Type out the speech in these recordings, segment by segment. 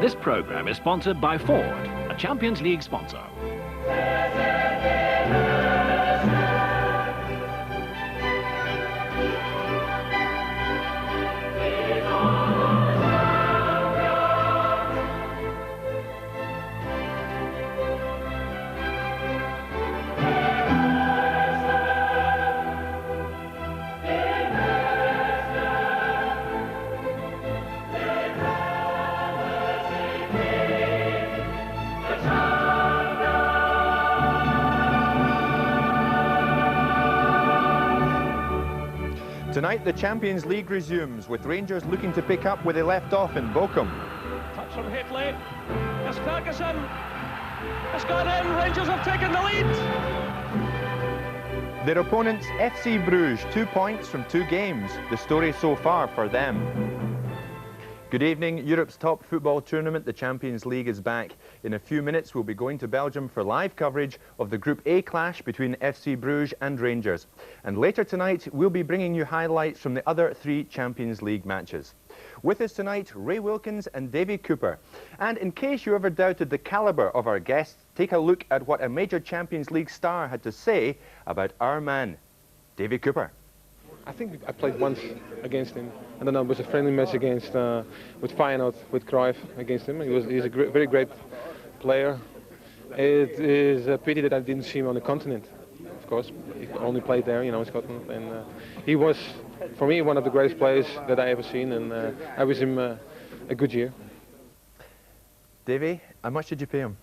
This programme is sponsored by Ford, a Champions League sponsor. Tonight the Champions League resumes, with Rangers looking to pick up where they left off in Bochum. Touch from Hitley. It's Ferguson. It's gone in. Rangers have taken the lead. Their opponents, FC Bruges, 2 points from 2 games. The story so far for them. Good evening. Europe's top football tournament, the Champions League, is back. In a few minutes, we'll be going to Belgium for live coverage of the Group A clash between FC Bruges and Rangers. And later tonight, we'll be bringing you highlights from the other 3 Champions League matches. With us tonight, Ray Wilkins and Davy Cooper. And in case you ever doubted the calibre of our guests, take a look at what a major Champions League star had to say about our man, Davy Cooper. I think I played once against him. I don't know, it was a friendly match against with Feyenoord, with Cruyff against him. He's a very great player. It is a pity that I didn't see him on the continent. Of course, he only played there, you know, in Scotland. And he was, for me, one of the greatest players that I ever seen. And I wish him a good year. Davy, how much did you pay him?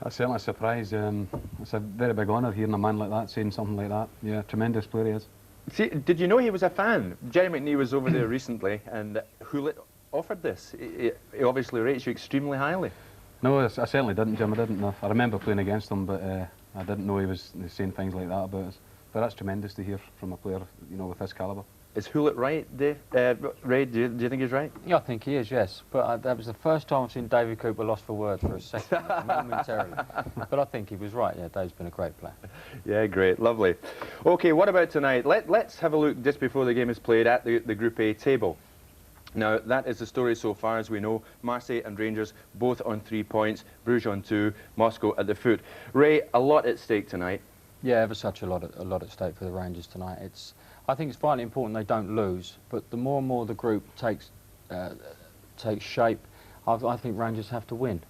That's certainly a surprise. It's a very big honour hearing a man like that saying something like that. Yeah, tremendous player he is. See, did you know he was a fan? Jerry McNee was over there recently, and Hewlett offered this. He obviously rates you extremely highly. No, I certainly didn't, Jim. I didn't know. I remember playing against him, but I didn't know he was saying things like that about us. But that's tremendous to hear from a player, you know, with this calibre. Is Hewlett right, Dave? Ray, do you think he's right? Yeah, I think he is, yes. But that was the first time I've seen Davy Cooper lost for words for a second, momentarily. But I think he was right, yeah, Dave's been a great player. Yeah, great, lovely. OK, what about tonight? Let's have a look just before the game is played at the Group A table. Now, that is the story so far as we know. Marseille and Rangers both on 3 points, Bruges on 2, Moscow at the foot. Ray, a lot at stake tonight. Yeah, ever such a lot at stake for the Rangers tonight. I think it's vitally important they don't lose, but the more and more the group takes shape, I think Rangers have to win,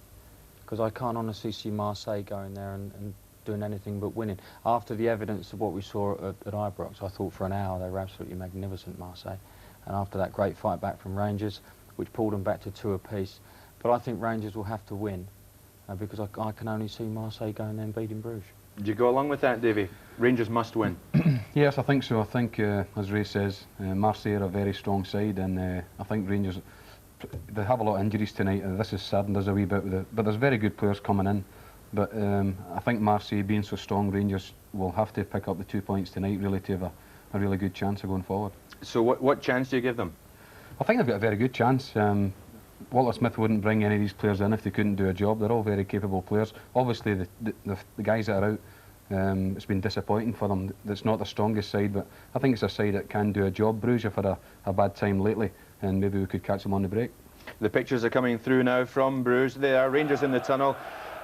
because I can't honestly see Marseille going there and doing anything but winning. After the evidence of what we saw at Ibrox, I thought for an hour they were absolutely magnificent, Marseille, and after that great fight back from Rangers, which pulled them back to 2 apiece. But I think Rangers will have to win, because I can only see Marseille going there and beating Bruges. Do you go along with that, Davy? Rangers must win. Yes, I think so. I think, as Ray says, Marseille are a very strong side, and I think Rangers, they have a lot of injuries tonight. This has saddened us a wee bit, but there's very good players coming in. But I think Marseille, being so strong, Rangers will have to pick up the 2 points tonight, really, to have a really good chance of going forward. So what chance do you give them? I think they've got a very good chance. Walter Smith wouldn't bring any of these players in if they couldn't do a job. They're all very capable players. Obviously, the guys that are out, it's been disappointing for them. It's not the strongest side, but I think it's a side that can do a job. Bruges have had a bad time lately, and maybe we could catch them on the break. The pictures are coming through now from Bruges. There are Rangers in the tunnel,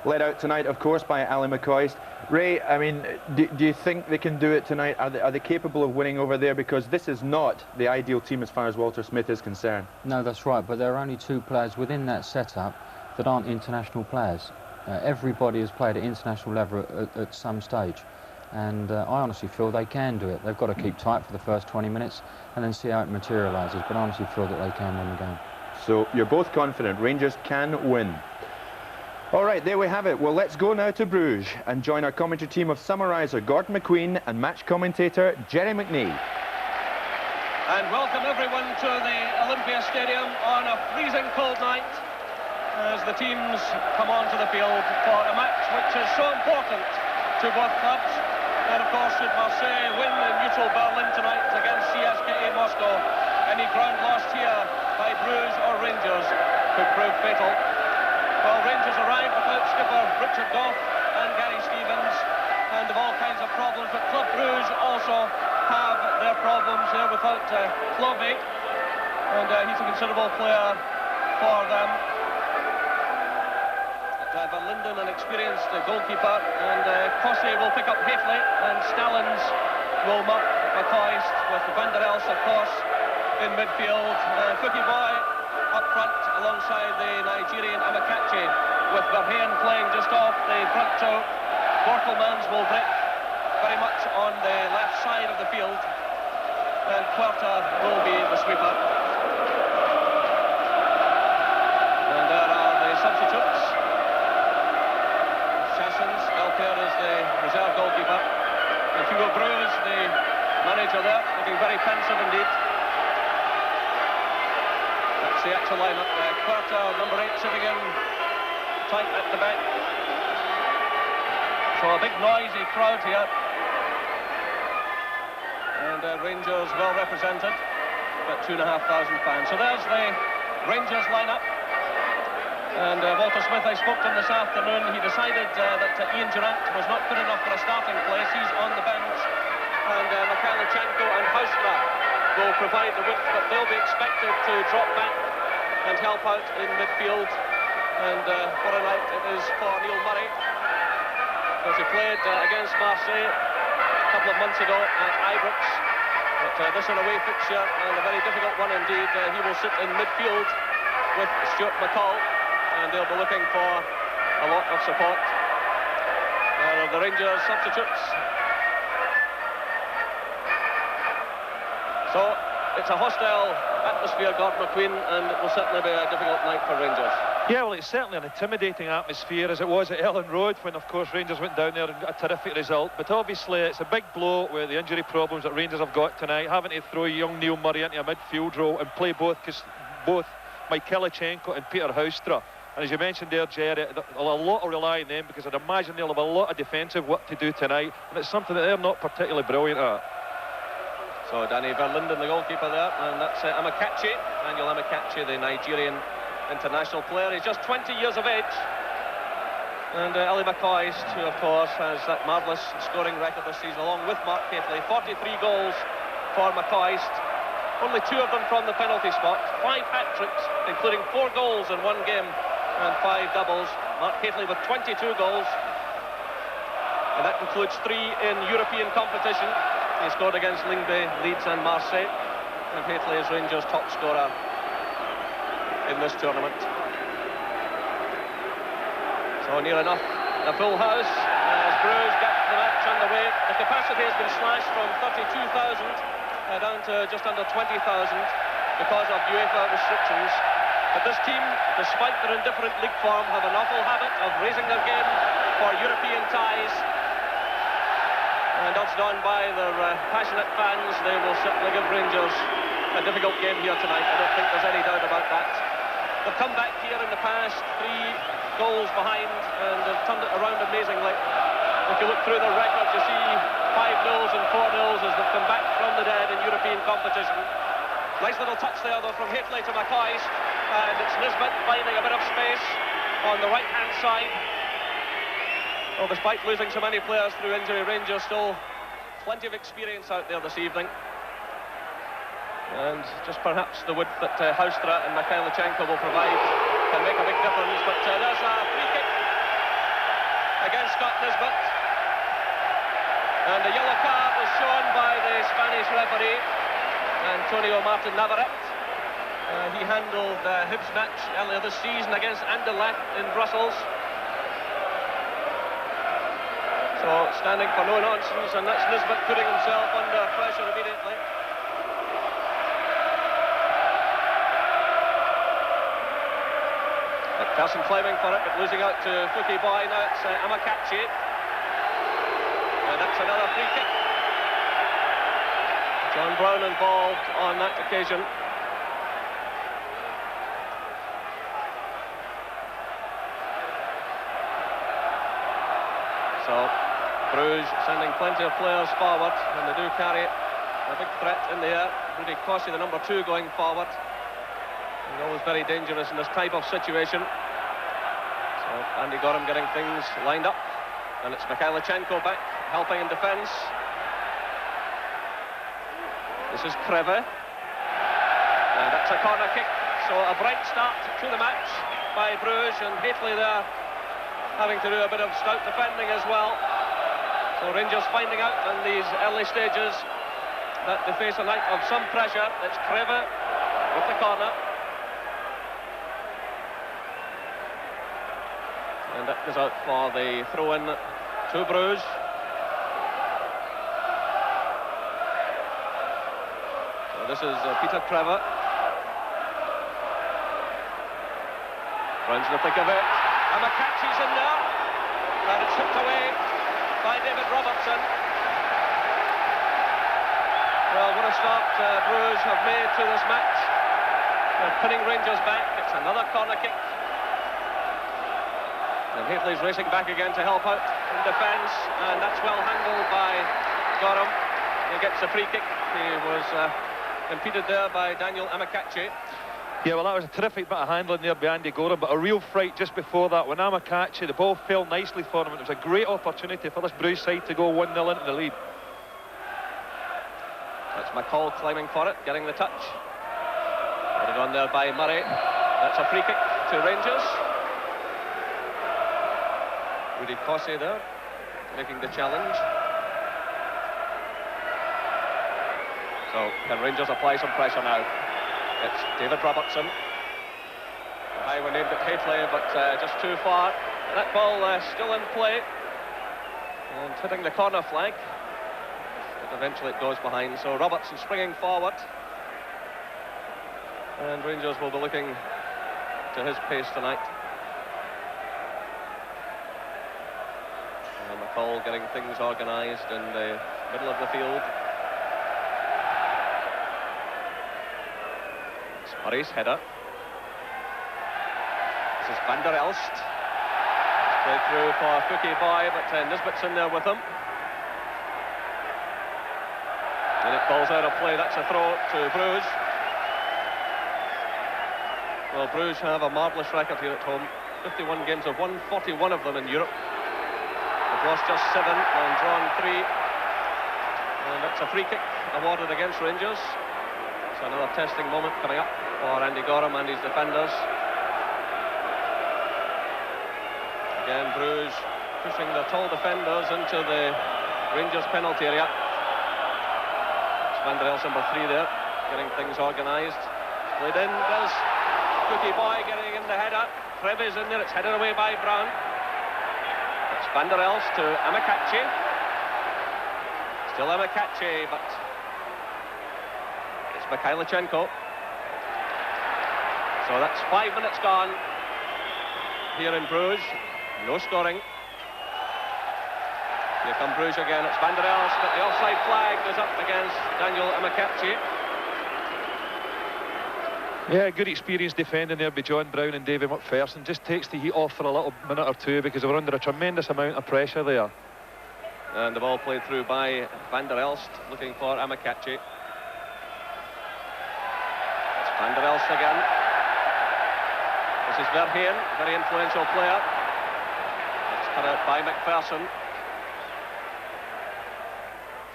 led out tonight, of course, by Ali McCoist. Ray, I mean, do you think they can do it tonight? Are they capable of winning over there? Because this is not the ideal team as far as Walter Smith is concerned. No, that's right, but there are only 2 players within that setup that aren't international players. Everybody has played at international level at some stage, and I honestly feel they can do it. They've got to keep tight for the first 20 minutes and then see how it materialises, but I honestly feel that they can win the game. So you're both confident Rangers can win. All right, there we have it. Well, let's go now to Bruges and join our commentary team of summariser Gordon McQueen and match commentator Jerry McNee. And welcome everyone to the Olympia Stadium on a freezing cold night as the teams come onto the field for a match which is so important to both clubs. And of course, should Marseille win in neutral Berlin tonight against CSKA Moscow, any ground lost here by Bruges or Rangers could prove fatal. Well, Rangers arrived without skipper Richard Goff and Gary Stevens, and have all kinds of problems, but Club Brugge also have their problems here without Clovey, and he's a considerable player for them. Van Linden, an experienced goalkeeper, and Cossey will pick up Hafley, and Stallings will mark McCoist, with Van der Elst, of course, in midfield. Fuki Boy up front alongside the Nigerian Amakachi, with Verheyen playing just off the front toe. Borkelmans will break very much on the left side of the field, and Puerta will be the sweeper. And there are the substitutes. Chassens, Elker is the reserve goalkeeper, and Hugo Bruce, the manager there, looking very pensive indeed. That's the actual lineup. Puerta, number 8, sitting in tight at the back. So a big noisy crowd here. And Rangers well represented, about 2,500 fans. So there's the Rangers lineup. And Walter Smith, I spoke to him this afternoon. He decided that Ian Durant was not good enough for a starting place. He's on the bench. And Mikhailichenko and Haustra will provide the width, but they'll be expected to drop back and help out in midfield. And what a night it is for Neil Murray, because he played against Marseille a couple of months ago at Ibrox. But this is an away fixture, and a very difficult one indeed. He will sit in midfield with Stuart McCall, and they'll be looking for a lot of support. The Rangers substitutes. So it's a hostile atmosphere, Gordon McQueen, and it will certainly be a difficult night for Rangers. Yeah, well, it's certainly an intimidating atmosphere, as it was at Ellen Road when, of course, Rangers went down there and got a terrific result. But obviously it's a big blow with the injury problems that Rangers have got tonight, having to throw young Neil Murray into a midfield role and play both Mikhailichenko and Peter Haustra. And as you mentioned there, Jerry, a lot will rely on them, because I'd imagine they'll have a lot of defensive work to do tonight, and it's something that they're not particularly brilliant at. So Danny Van Linden, the goalkeeper there, and that's Amakachi, Daniel Amakachi, the Nigerian international player. He's just 20 years of age. And Ali McCoist, who of course has that marvellous scoring record this season, along with Mark Hafley. 43 goals for McCoist, only 2 of them from the penalty spot, 5 hat-tricks, including 4 goals in 1 game and 5 doubles. Mark Hafley with 22 goals, and that includes 3 in European competition. He scored against Lyngby, Leeds and Marseille, and Hafley is Rangers' top scorer in this tournament. So near enough a full house as Bruges get the match underway. The capacity has been slashed from 32,000 down to just under 20,000 because of UEFA restrictions. But this team, despite their indifferent league form, have an awful habit of raising their game for European ties. And odds on by their passionate fans, they will certainly give Rangers a difficult game here tonight. I don't think there's any doubt about that. They've come back here in the past, 3 goals behind, and they've turned it around amazingly. If you look through their record, you see 5-0s and 4-0s as they've come back from the dead in European competition. Nice little touch there, though, from Hafley to McCoist, and it's Nisbet finding a bit of space on the right-hand side. Well, despite losing so many players through injury, Rangers still plenty of experience out there this evening. And just perhaps the width that Haustra and Mikhailichenko will provide can make a big difference. But there's a free kick against Scott Nisbet. And a yellow card was shown by the Spanish referee, Antonio Martin Navarrete. He handled Hibs match earlier this season against Anderlecht in Brussels. So standing for no nonsense, and that's Nisbet putting himself under pressure immediately. McPherson climbing for it, but losing out to Fuki Boy. Now it's Amakachi. And that's another free kick. John Brown involved on that occasion. So Bruges sending plenty of players forward, and they do carry a big threat in the air. Rudy Kossi, the number 2, going forward. He's always very dangerous in this type of situation. So Andy Gorham getting things lined up, and it's Mikhailichenko back, helping in defence. This is Kreve, and that's a corner kick. So a bright start to the match by Bruges, and Hafley there having to do a bit of stout defending as well. So Rangers finding out in these early stages that they face a night of some pressure. It's Kreve with the corner. And that goes out for the throw-in to Brugge. So this is Peter Kreve. Runs in the thick of it. And McCatchy's in there. And it's chipped away by David Robertson. Well, what a start Brugge have made to this match. They're pinning Rangers back. It's another corner kick. And Hateley's racing back again to help out in defence, and that's well handled by Gorham. He gets a free kick. He was impeded there by Daniel Amokachi. Yeah, well, that was a terrific bit of handling there by Andy Gorham, but a real fright just before that when Amokachi, the ball fell nicely for him. It was a great opportunity for this Brugge side to go 1-0 into the lead. That's McCall climbing for it, getting the touch. Put it on there by Murray. That's a free kick to Rangers. Rudy Cossey there, making the challenge. So, can Rangers apply some pressure now? It's David Robertson. The high one aimed at Hateley, but just too far. That ball still in play. And hitting the corner flag. But eventually it goes behind. So Robertson springing forward. And Rangers will be looking to his pace tonight. McCall getting things organised in the middle of the field. It's Murray's header. This is Van der Elst. It's played through for Foukie Boy, but Nisbet's in there with him. And it falls out of play. That's a throw to Brugge. Well, Brugge have a marvellous record here at home. 51 games, have won 41 of them in Europe. Lost just 7 and drawn 3. And that's a free kick awarded against Rangers. So another testing moment coming up for Andy Gorham and his defenders. Again, Brugge pushing the tall defenders into the Rangers penalty area. It's Van der Elst number 3 there, getting things organised. Played in, there's Foukie Boy getting in the header. Kreve's in there, it's headed away by Brown. It's Van der Elst to Amokachi. Still Amokachi, but it's Mikhailichenko. So that's 5 minutes gone here in Brugge. No scoring. Here come Brugge again. It's Van der Elst, but the offside flag goes up against Daniel Amokachi. Yeah, good experience defending there by John Brown and David McPherson. Just takes the heat off for a little minute or two because they were under a tremendous amount of pressure there. And the ball played through by Van der Elst, looking for Amokachi. It's Van der Elst again. This is Verheyen, very influential player. It's cut out by McPherson.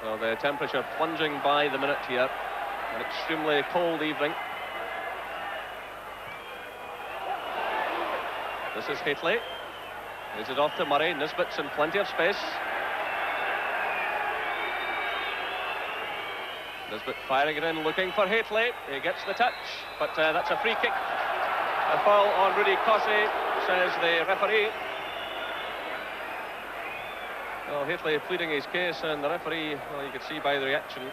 So the temperature plunging by the minute here. An extremely cold evening. This is Hateley. Is it off to Murray? Nisbet's in plenty of space. Nisbet firing it in, looking for Hateley. He gets the touch, but that's a free kick. A foul on Rudy Cossey, says the referee. Well, Hateley pleading his case, and the referee, well, you could see by the reaction,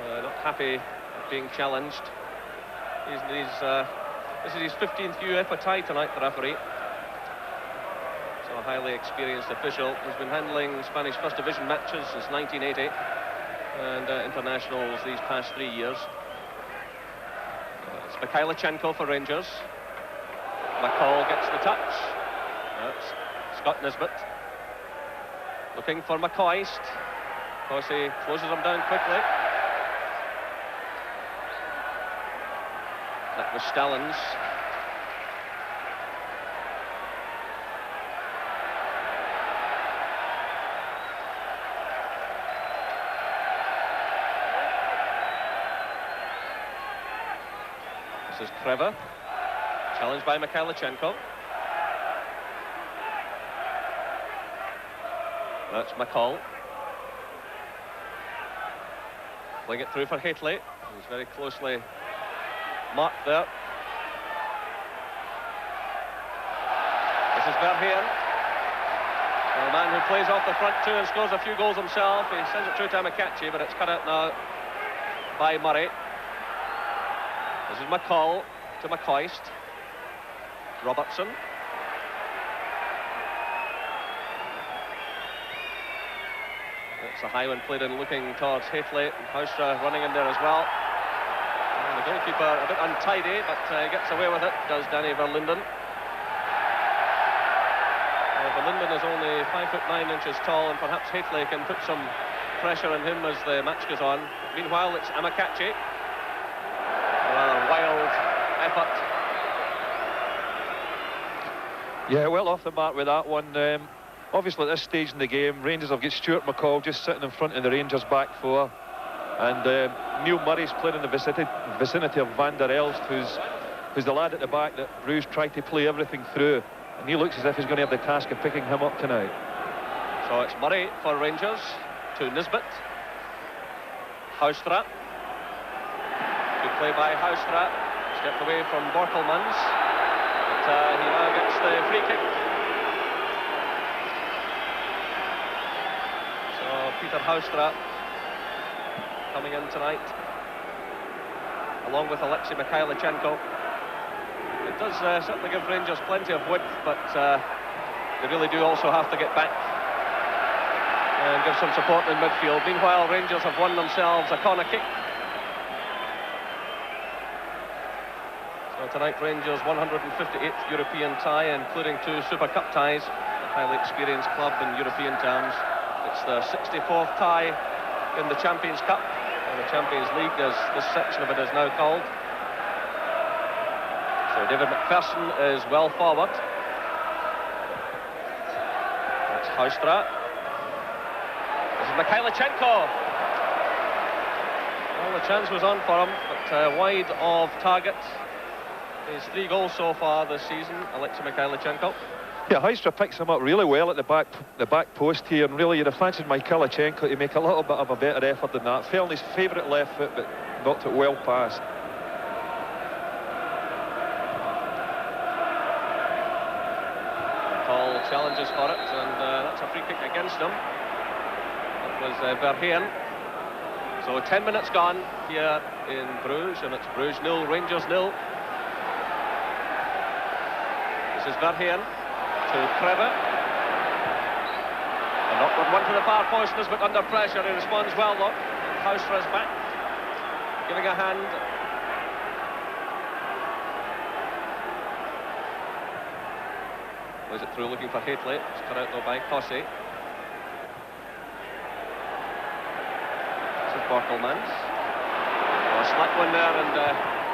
not happy being challenged. This is his 15th UEFA tie tonight, the referee. So a highly experienced official. He's been handling Spanish First Division matches since 1980 and internationals these past 3 years. It's Mikhailichenko for Rangers. McCall gets the touch. That's Scott Nisbet. Looking for McCoist. Cossey closes him down quickly. That was Stallings. This is Kreve. Challenged by Mikhailichenko. That's McCall. Playing it through for Haitley. He's very closely marked there. This is Verheyen. The man who plays off the front too and scores a few goals himself. He sends it through to Amakachi, but it's cut out now by Murray. This is McCall to McCoist. Robertson. It's a high one played in looking towards Haitley. Houstra running in there as well. And the goalkeeper a bit untidy, but gets away with it, does Danny Verlinden. Verlinden is only 5'9" tall, and perhaps Haitley can put some pressure on him as the match goes on. Meanwhile, it's Amakachi. A rather wild effort. Yeah, well off the mark with that one. Obviously, at this stage in the game, Rangers have got Stuart McCall just sitting in front of the Rangers back four, and Neil Murray's playing in the vicinity of Van der Elst, who's the lad at the back that Bruce tried to play everything through, and he looks as if he's going to have the task of picking him up tonight. So it's Murray for Rangers to Nisbet. Houstra. Good play by Houstra. Stepped away from Borkelmans. But he now gets the free kick. So Peter Houstra coming in tonight, along with Alexei Mikhailichenko. It does certainly give Rangers plenty of width, but they really do also have to get back and give some support in midfield. Meanwhile, Rangers have won themselves a corner kick. So tonight, Rangers' 158th European tie, including 2 Super Cup ties. A highly experienced club in European terms. It's their 64th tie in the Champions Cup, or the Champions League, as this section of it is now called. So David McPherson is well forward. That's Houstra. This is Mikhailichenko. Well, the chance was on for him, but wide of target. His 3 goals so far this season, Alexei Mikhailichenko. Yeah, Houstra picks him up really well at the back post here, and really you'd have fancied Mikhailichenko to make a little bit of a better effort than that. Fell on his favourite left foot, but knocked it well past. Paul challenges for it, and that's a free kick against him. That was Verheyen. So 10 minutes gone here in Bruges, and it's Bruges 0, Rangers 0. This is Verheyen to Kreve. An upward one to the far post, but under pressure. He responds well, though. Houstra's back, giving a hand. Plays it through, looking for Haitley. It's cut out, though, by Cossey. This is Borkelmans. A slack one there, and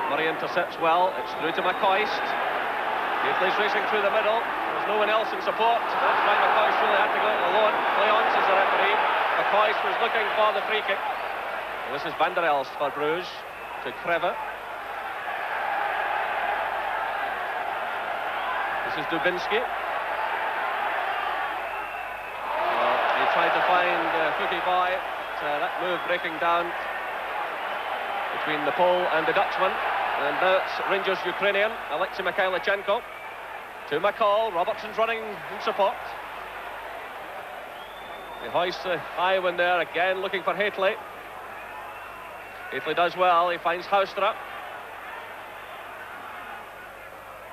Murray intercepts well. It's through to McCoist. Haitley's racing through the middle. There's no one else in support. That's why McCoist really had to go it alone. Play on, says the referee. McCoist was looking for the free kick. And this is Van der Elst for Bruges to Kreve. This is Dubinsky. He tried to find Fookie Boy. That move breaking down between the Pole and the Dutchman. And now it's Rangers Ukrainian, Alexei Mikhailichenko. To McCall, Robertson's running in support. He hoists the high one there, again looking for Haitley. Haitley does well, he finds Houstra.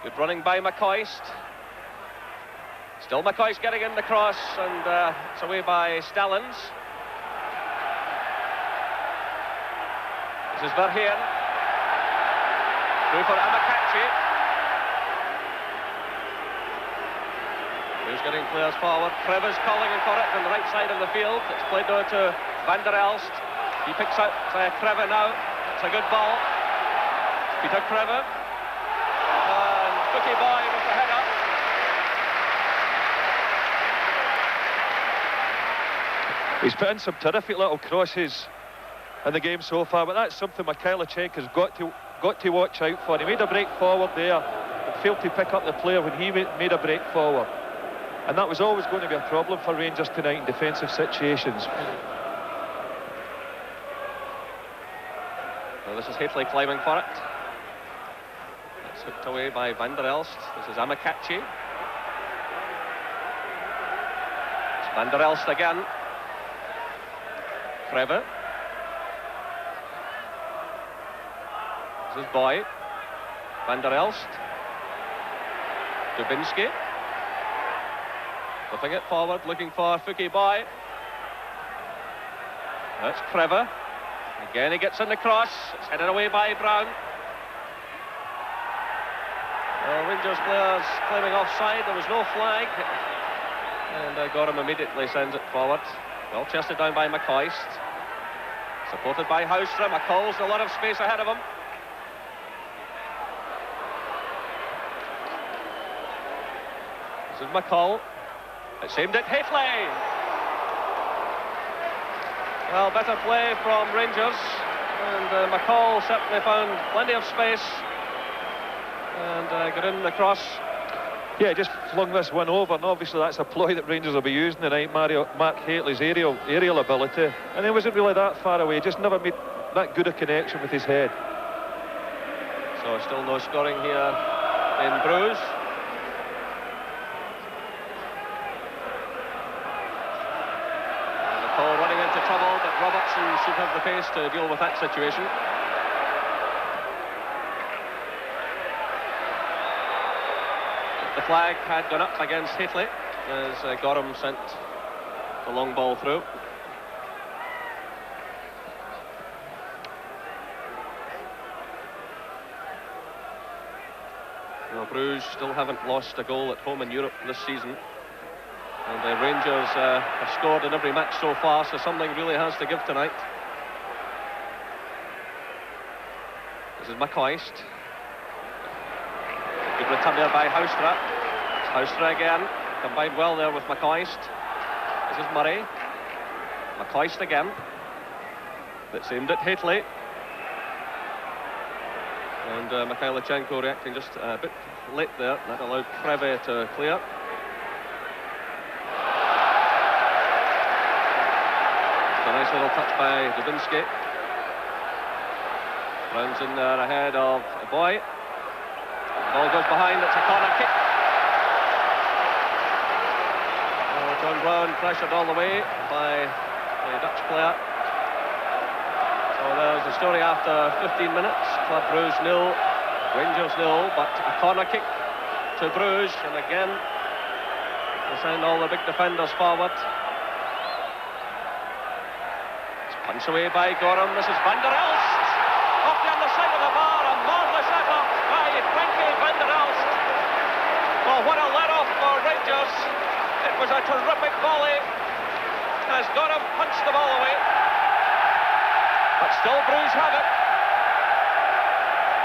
Good running by McCoist. Still McCoist getting in the cross, and it's away by Stallings. This is Verheyen. Through for Amakachi. Who's getting players forward? Kreve's calling in for it on the right side of the field. It's played over to Van der Elst. He picks out Kreve now. It's a good ball. Peter Kreve. And Fookie Boy with the header. He's put in some terrific little crosses in the game so far, but that's something Mikhailichenko's got to watch out for. He made a break forward there, but failed to pick up the player when he made a break forward. And that was always going to be a problem for Rangers tonight in defensive situations. Well, this is Hateley climbing for it. It's hooked away by Van der Elst. This is Amakachi. It's Van der Elst again. Kreve. This is Boy. Van der Elst. Dubinsky. Flipping it forward, looking for Fuki Boy. That's Kreve. Again he gets in the cross. It's headed away by Brown. Well, Rangers players claiming offside. There was no flag. And Gorham immediately sends it forward. Well chested down by McCoist. Supported by Houstra. McCall's a lot of space ahead of him. This is McCall. It's aimed at Hateley. Well, better play from Rangers. And McCall certainly found plenty of space. And got in the cross. Yeah, just flung this one over, and obviously that's a ploy that Rangers will be using tonight. Mark Hateley's aerial ability. And he wasn't really that far away, just never made that good a connection with his head. So still no scoring here in Bruges. McCall running into trouble, but Robertson should have the pace to deal with that situation. The flag had gone up against Hateley as Gorham sent the long ball through. Well, Bruges still haven't lost a goal at home in Europe this season. And the Rangers have scored in every match so far, so something really has to give tonight. This is McCoist. Good return there by Houstra. It's Houstra again. Combined well there with McCoist. This is Murray. McCoist again. That's aimed at Hateley. And Mikhailichenko reacting just a bit late there. That allowed Kreve to clear. It's a nice little touch by Dubinsky. Brown's in there ahead of Boy. Ball goes behind, it's a corner kick. John Brown pressured all the way by the Dutch player. So there's the story after 15 minutes. Club Brugge 0, Rangers 0, but a corner kick to Bruges, and again they send all the big defenders forward. It's punched away by Gorham. This is Van der Elst. Off the underside of the bar, a marvellous effort by Frankie Van der Elst. Well, what a let-off for Rangers. It was a terrific volley as Gorham punched the ball away. But still Bruges have it.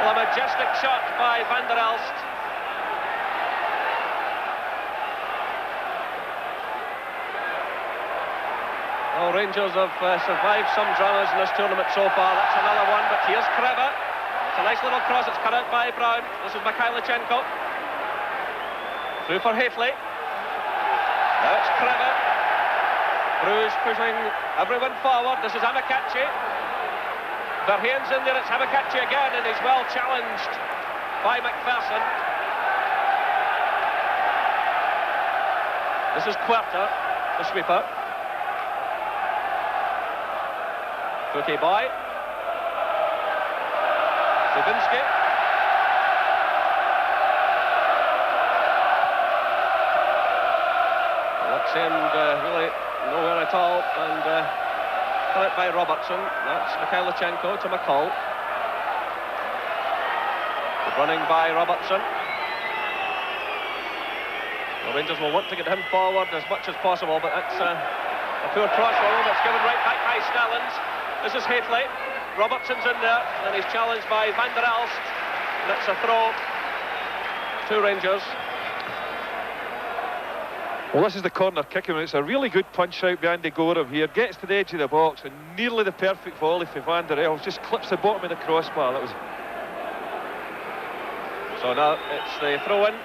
Well, a majestic shot by Van der Elst. Well, Rangers have survived some dramas in this tournament so far. That's another one, but here's Kreve. It's a nice little cross, it's cut out by Brown. This is Mikhailichenko. Through for Hateley. Now it's Kreve. Bruges pushing everyone forward. This is Amakachi. Verheen's in there, it's Amakachi again, and he's well challenged by McPherson. This is Querta, the sweeper. Fuki Boy. Dubinsky. That seemed really nowhere at all, and cut it by Robertson. That's Mikhailichenko to McCall. Good running by Robertson. The Rangers will want to get him forward as much as possible, but that's a poor cross for him. It's given right back by Stellings. This is Hateley. Robertson's in there, and he's challenged by Van der Elst. And it's a throw to Rangers. Well, this is the corner kick, and it's a really good punch out by Andy Gorham here. Gets to the edge of the box, and nearly the perfect volley for Van der Elst. Just clips the bottom of the crossbar. That was. So now it's the throw-in.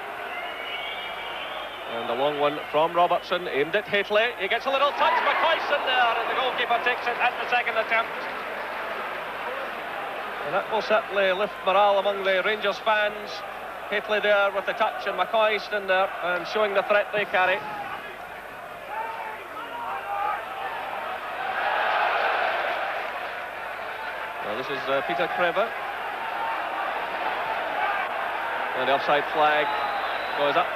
And a long one from Robertson, aimed at Hateley. He gets a little touch, McCoy's in there, and the goalkeeper takes it at the second attempt. And that will certainly lift morale among the Rangers fans. Hateley there with the touch, and McCoy in there and showing the threat they carry. Well, this is Peter Crever. And the offside flag goes up.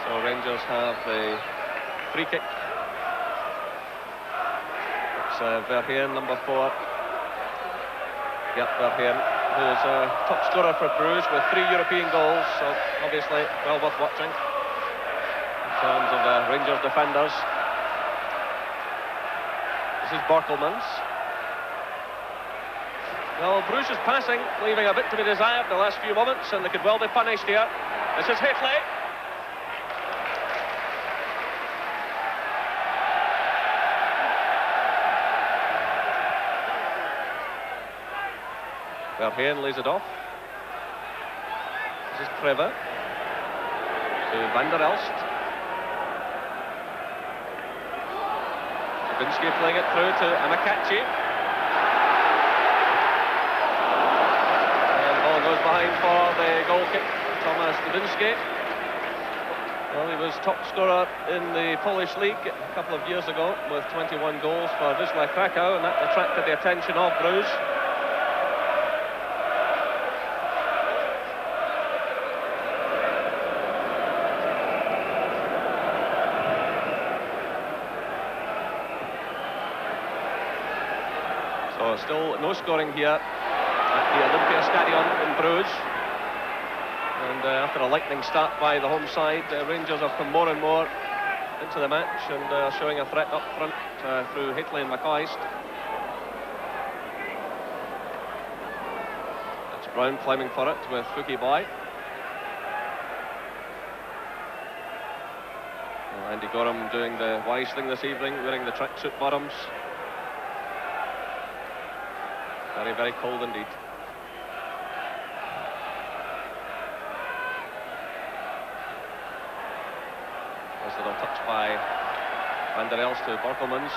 So Rangers have the free kick. It's Verheyen, number 4. Yep, Verheyen, who's top scorer for Bruges with 3 European goals, so obviously well worth watching in terms of the Rangers defenders. This is Borkelmans. Well, Bruges is passing, leaving a bit to be desired in the last few moments, and they could well be punished here. This is Hateley. Verheyen lays it off. This is Crever to Van der Elst. Dubinsky playing it through to Amakachi. And the ball goes behind for the goal kick. Thomas Dubinsky. Well, he was top scorer in the Polish league a couple of years ago with 21 goals for Wisła Krakow, and that attracted the attention of Bruges. So still no scoring here at the Olympia Stadion in Bruges. And after a lightning start by the home side, Rangers have come more and more into the match and are showing a threat up front through Hateley and McCoy. That's Brown climbing for it with Fuki Boy. Well, Andy Gorham doing the wise thing this evening, wearing the tracksuit bottoms. Very, very cold indeed. Nice little touch by Van der Elst to Borkelmans.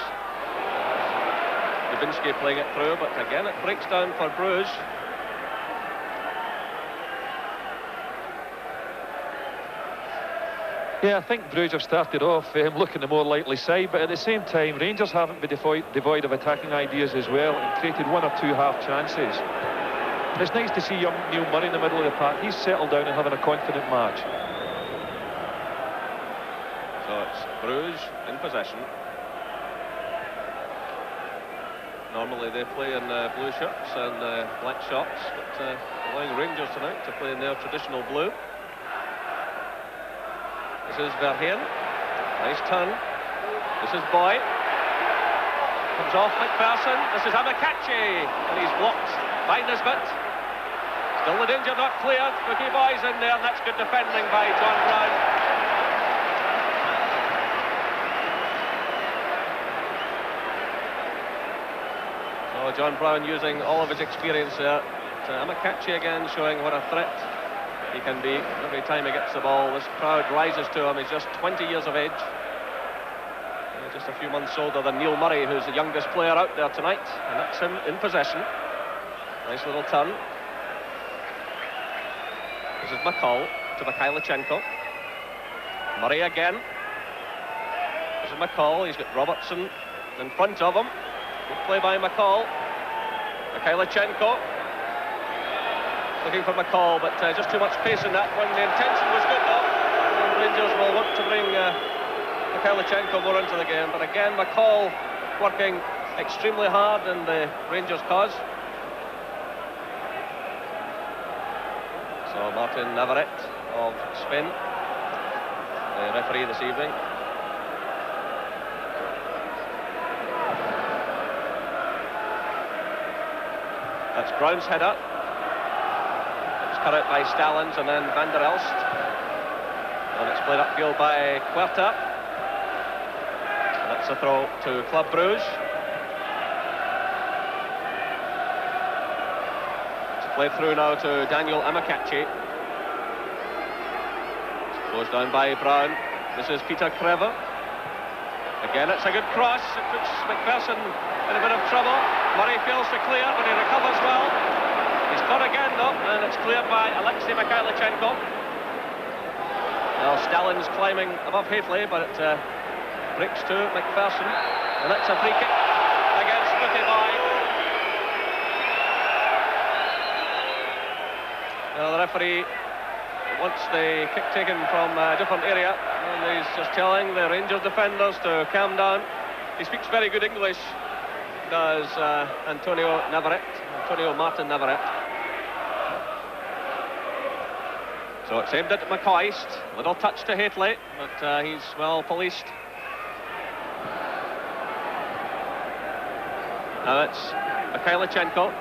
Dubinsky playing it through, but again it breaks down for Bruges. Yeah, I think Bruges have started off looking the more likely side, but at the same time, Rangers haven't been devoid of attacking ideas as well and created 1 or 2 half chances. It's nice to see young Neil Murray in the middle of the park. He's settled down and having a confident match. So it's Bruges in possession. Normally they play in blue shirts and black shorts, but allowing Rangers tonight to play in their traditional blue. This is Verheyen. Nice turn. This is Boy. Comes off McPherson. This is Amakachi. And he's blocked by Nisbet. Still the danger not cleared. Fuki Boy's in there, and that's good defending by John Brown. So John Brown using all of his experience there. Amakachi again showing what a threat he can be every time he gets the ball. This crowd rises to him. He's just 20 years of age. Just a few months older than Neil Murray, who's the youngest player out there tonight. And that's him in possession. Nice little turn. This is McCall to Mikhailichenko. Murray again. This is McCall. He's got Robertson in front of him. Good play by McCall. Mikhailichenko. Looking for McCall, but just too much pace in that one. The intention was good though. And Rangers will want to bring Mikhailichenko more into the game. But again, McCall working extremely hard in the Rangers' cause. So Martin Navarrete of Spain, the referee this evening. That's Brown's header. Cut out by Stallings and then Van der Elst. And it's played upfield by Querta. And that's a throw to Club Brugge. It's played through now to Daniel Amakachi. Goes down by Brown. This is Peter Crever. Again, it's a good cross. It puts McPherson in a bit of trouble. Murray fails to clear, but he recovers well. He's caught again, though, and it's cleared by Alexei Mikhailichenko. Well, Stalin's climbing above Hateley, but it breaks to McPherson, and that's a free kick against Brugge. Now, the referee wants the kick taken from a different area, and he's just telling the Rangers defenders to calm down. He speaks very good English, does Antonio Martin Navarrete. So it's aimed at McCoist, little touch to Hateley, but he's well policed. Now it's Mikhailichenko.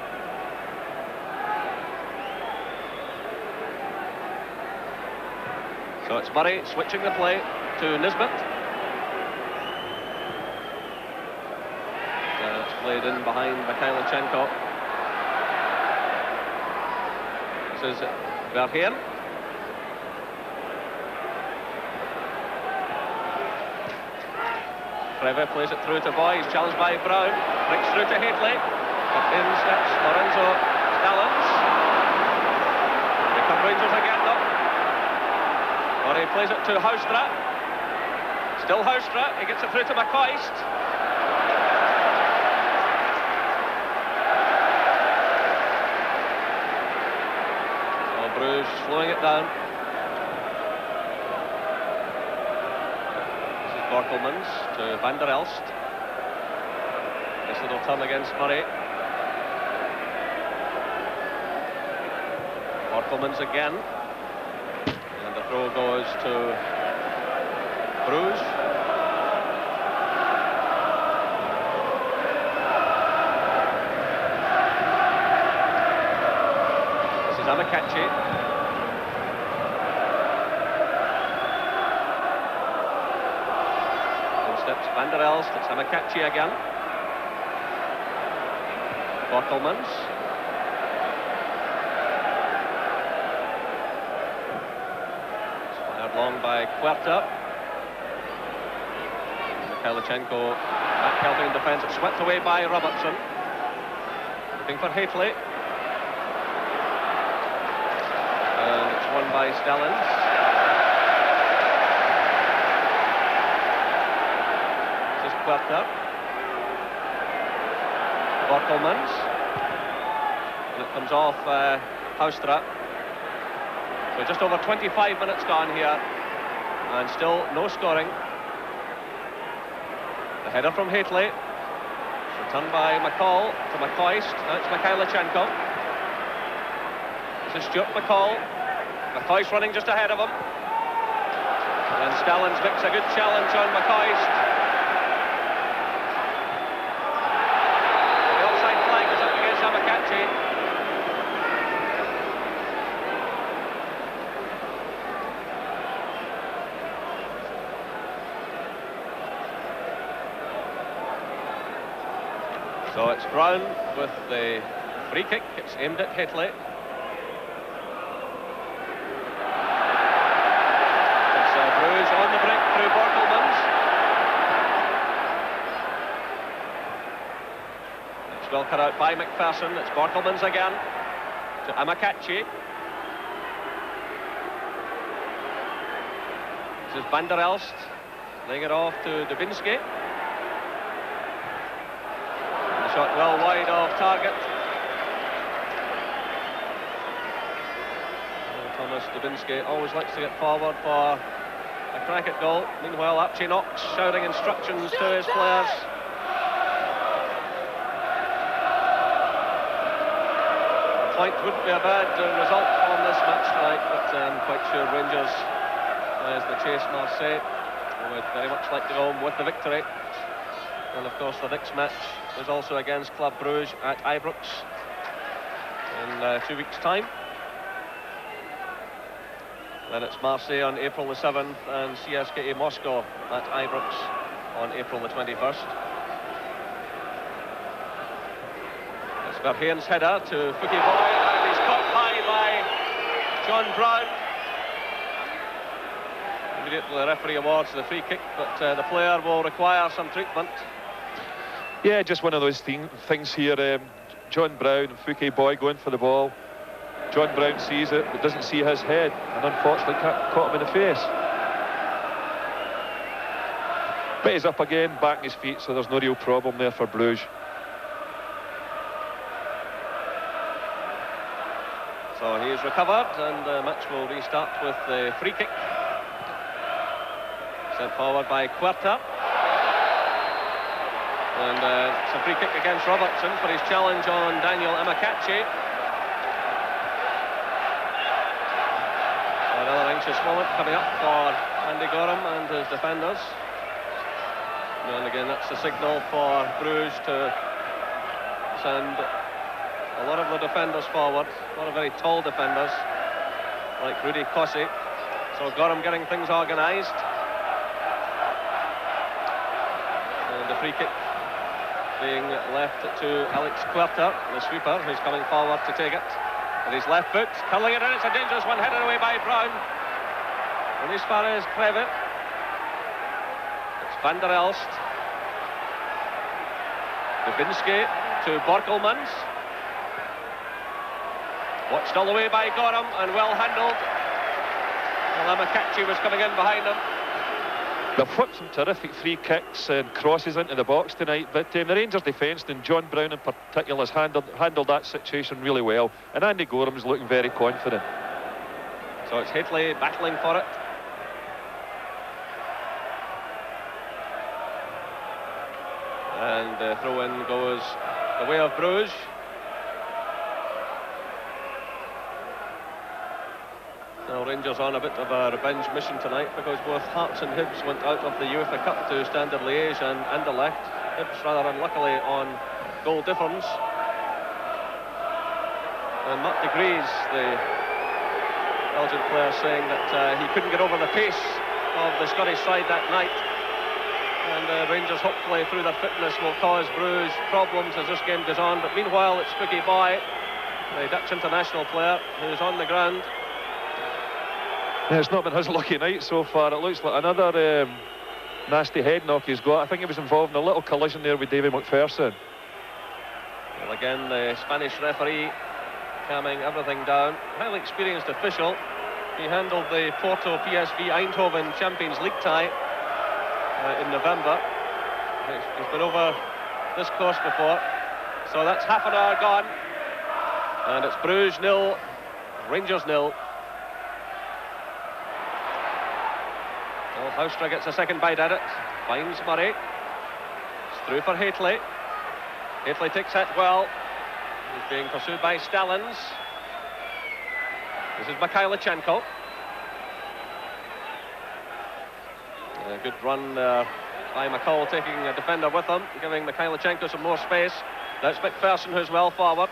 So it's Murray switching the play to Nisbet. It's played in behind Mikhailichenko. This is Verheyen. Trevor plays it through to Boy. He's challenged by Brown. Breaks through to Hateley. But in steps Lorenzo Stallins. They come Rangers again, though. Murray plays it to Houstra. Still Houstra. He gets it through to McCoist. So Bruges slowing it down. This is Borkelmans to Van der Elst. This little turn against Murray. Borkelmans again. The throw goes to Bruges. This is Amakachi. In steps Van der Elst. It's Amakachi again. Borkelmans. Long by Querta. Mikhailichenko back helping in defence. It's swept away by Robertson. Looking for Hateley. And it's won by Stallins. This is Querta. Borkelmans. And it comes off Houstra. So just over 25 minutes gone here, and still no scoring. The header from Hateley, returned by McCall to McCoist. Now it's Mikhailichenko. This is Stuart McCall. McCoist running just ahead of him. And Stallins makes a good challenge on McCoist. The offside flag is up against Amakachi. So it's Brown with the free kick. It's aimed at Hateley. It's Bruges on the break through Borkelmans. It's well cut out by McPherson. It's Borkelmans again to Amakachi. This is Van der Elst laying it off to Dubinsky. Shot well wide of target. Thomas Dubinsky always likes to get forward for a crack at goal. Meanwhile, Archie Knox shouting instructions to his players. A point wouldn't be a bad result on this match tonight, but I'm quite sure Rangers, as the Chase Marseille, would very much like to go home with the victory. And of course the next match is also against Club Brugge at Ibrox in 2 weeks' time. Then it's Marseille on April the 7th and CSKA Moscow at Ibrox on April the 21st. It's Verheyen's header to Fouki Boy, and he's caught high by John Brown. Immediately the referee awards the free kick, but the player will require some treatment. Yeah, just one of those things here. John Brown and Fouquet Boy going for the ball. John Brown sees it, but doesn't see his head, and unfortunately caught him in the face. But he's up again, back on his feet, so there's no real problem there for Bruges. So he's recovered, and the match will restart with the free kick. Sent forward by Querta. And it's a free kick against Robertson for his challenge on Daniel Amakachi. Another anxious moment coming up for Andy Gorham and his defenders. And again, that's the signal for Bruges to send a lot of the defenders forward. A lot of very tall defenders, like Rudy Kossi. So Gorham getting things organised. And the free kick being left to Alex Querta, the sweeper, who's coming forward to take it. With his left foot, curling it in, it's a dangerous one, headed away by Brown. And as far as Krevitt, it's Van der Elst. Dubinsky to Borkelmans. Watched all the way by Gorham and well handled. Well, Amakachi was coming in behind him. They've flipped some terrific free kicks and crosses into the box tonight, but the Rangers defence, and John Brown in particular, has handled that situation really well, and Andy Gorham's looking very confident. So it's Hateley battling for it. And the throw-in goes the way of Bruges. Now Rangers on a bit of a revenge mission tonight, because both Hearts and Hibs went out of the UEFA Cup to Standard Liège and Anderlecht. Hibs rather unluckily on goal difference. And Mark de Vries, the Belgian player, saying that he couldn't get over the pace of the Scottish side that night. And Rangers, hopefully through their fitness, will cause Bruges problems as this game goes on. But meanwhile, it's Fouquet Boy, the Dutch international player, who's on the ground. Yeah, it's not been his lucky night so far. It looks like another nasty head knock he's got. I think he was involved in a little collision there with David McPherson. Well, again, the Spanish referee calming everything down. Highly experienced official. He handled the Porto PSV Eindhoven Champions League tie in November. He's been over this course before. So that's half an hour gone. And it's Bruges 0, Rangers 0. Well, Houstra gets a second bite at it. Finds Murray. It's through for Hateley. Hateley takes that well. He's being pursued by Stallings. This is Mikhailichenko. A good run by McCall, taking a defender with him, giving Mikhailichenko some more space. That's McPherson, who's well forward.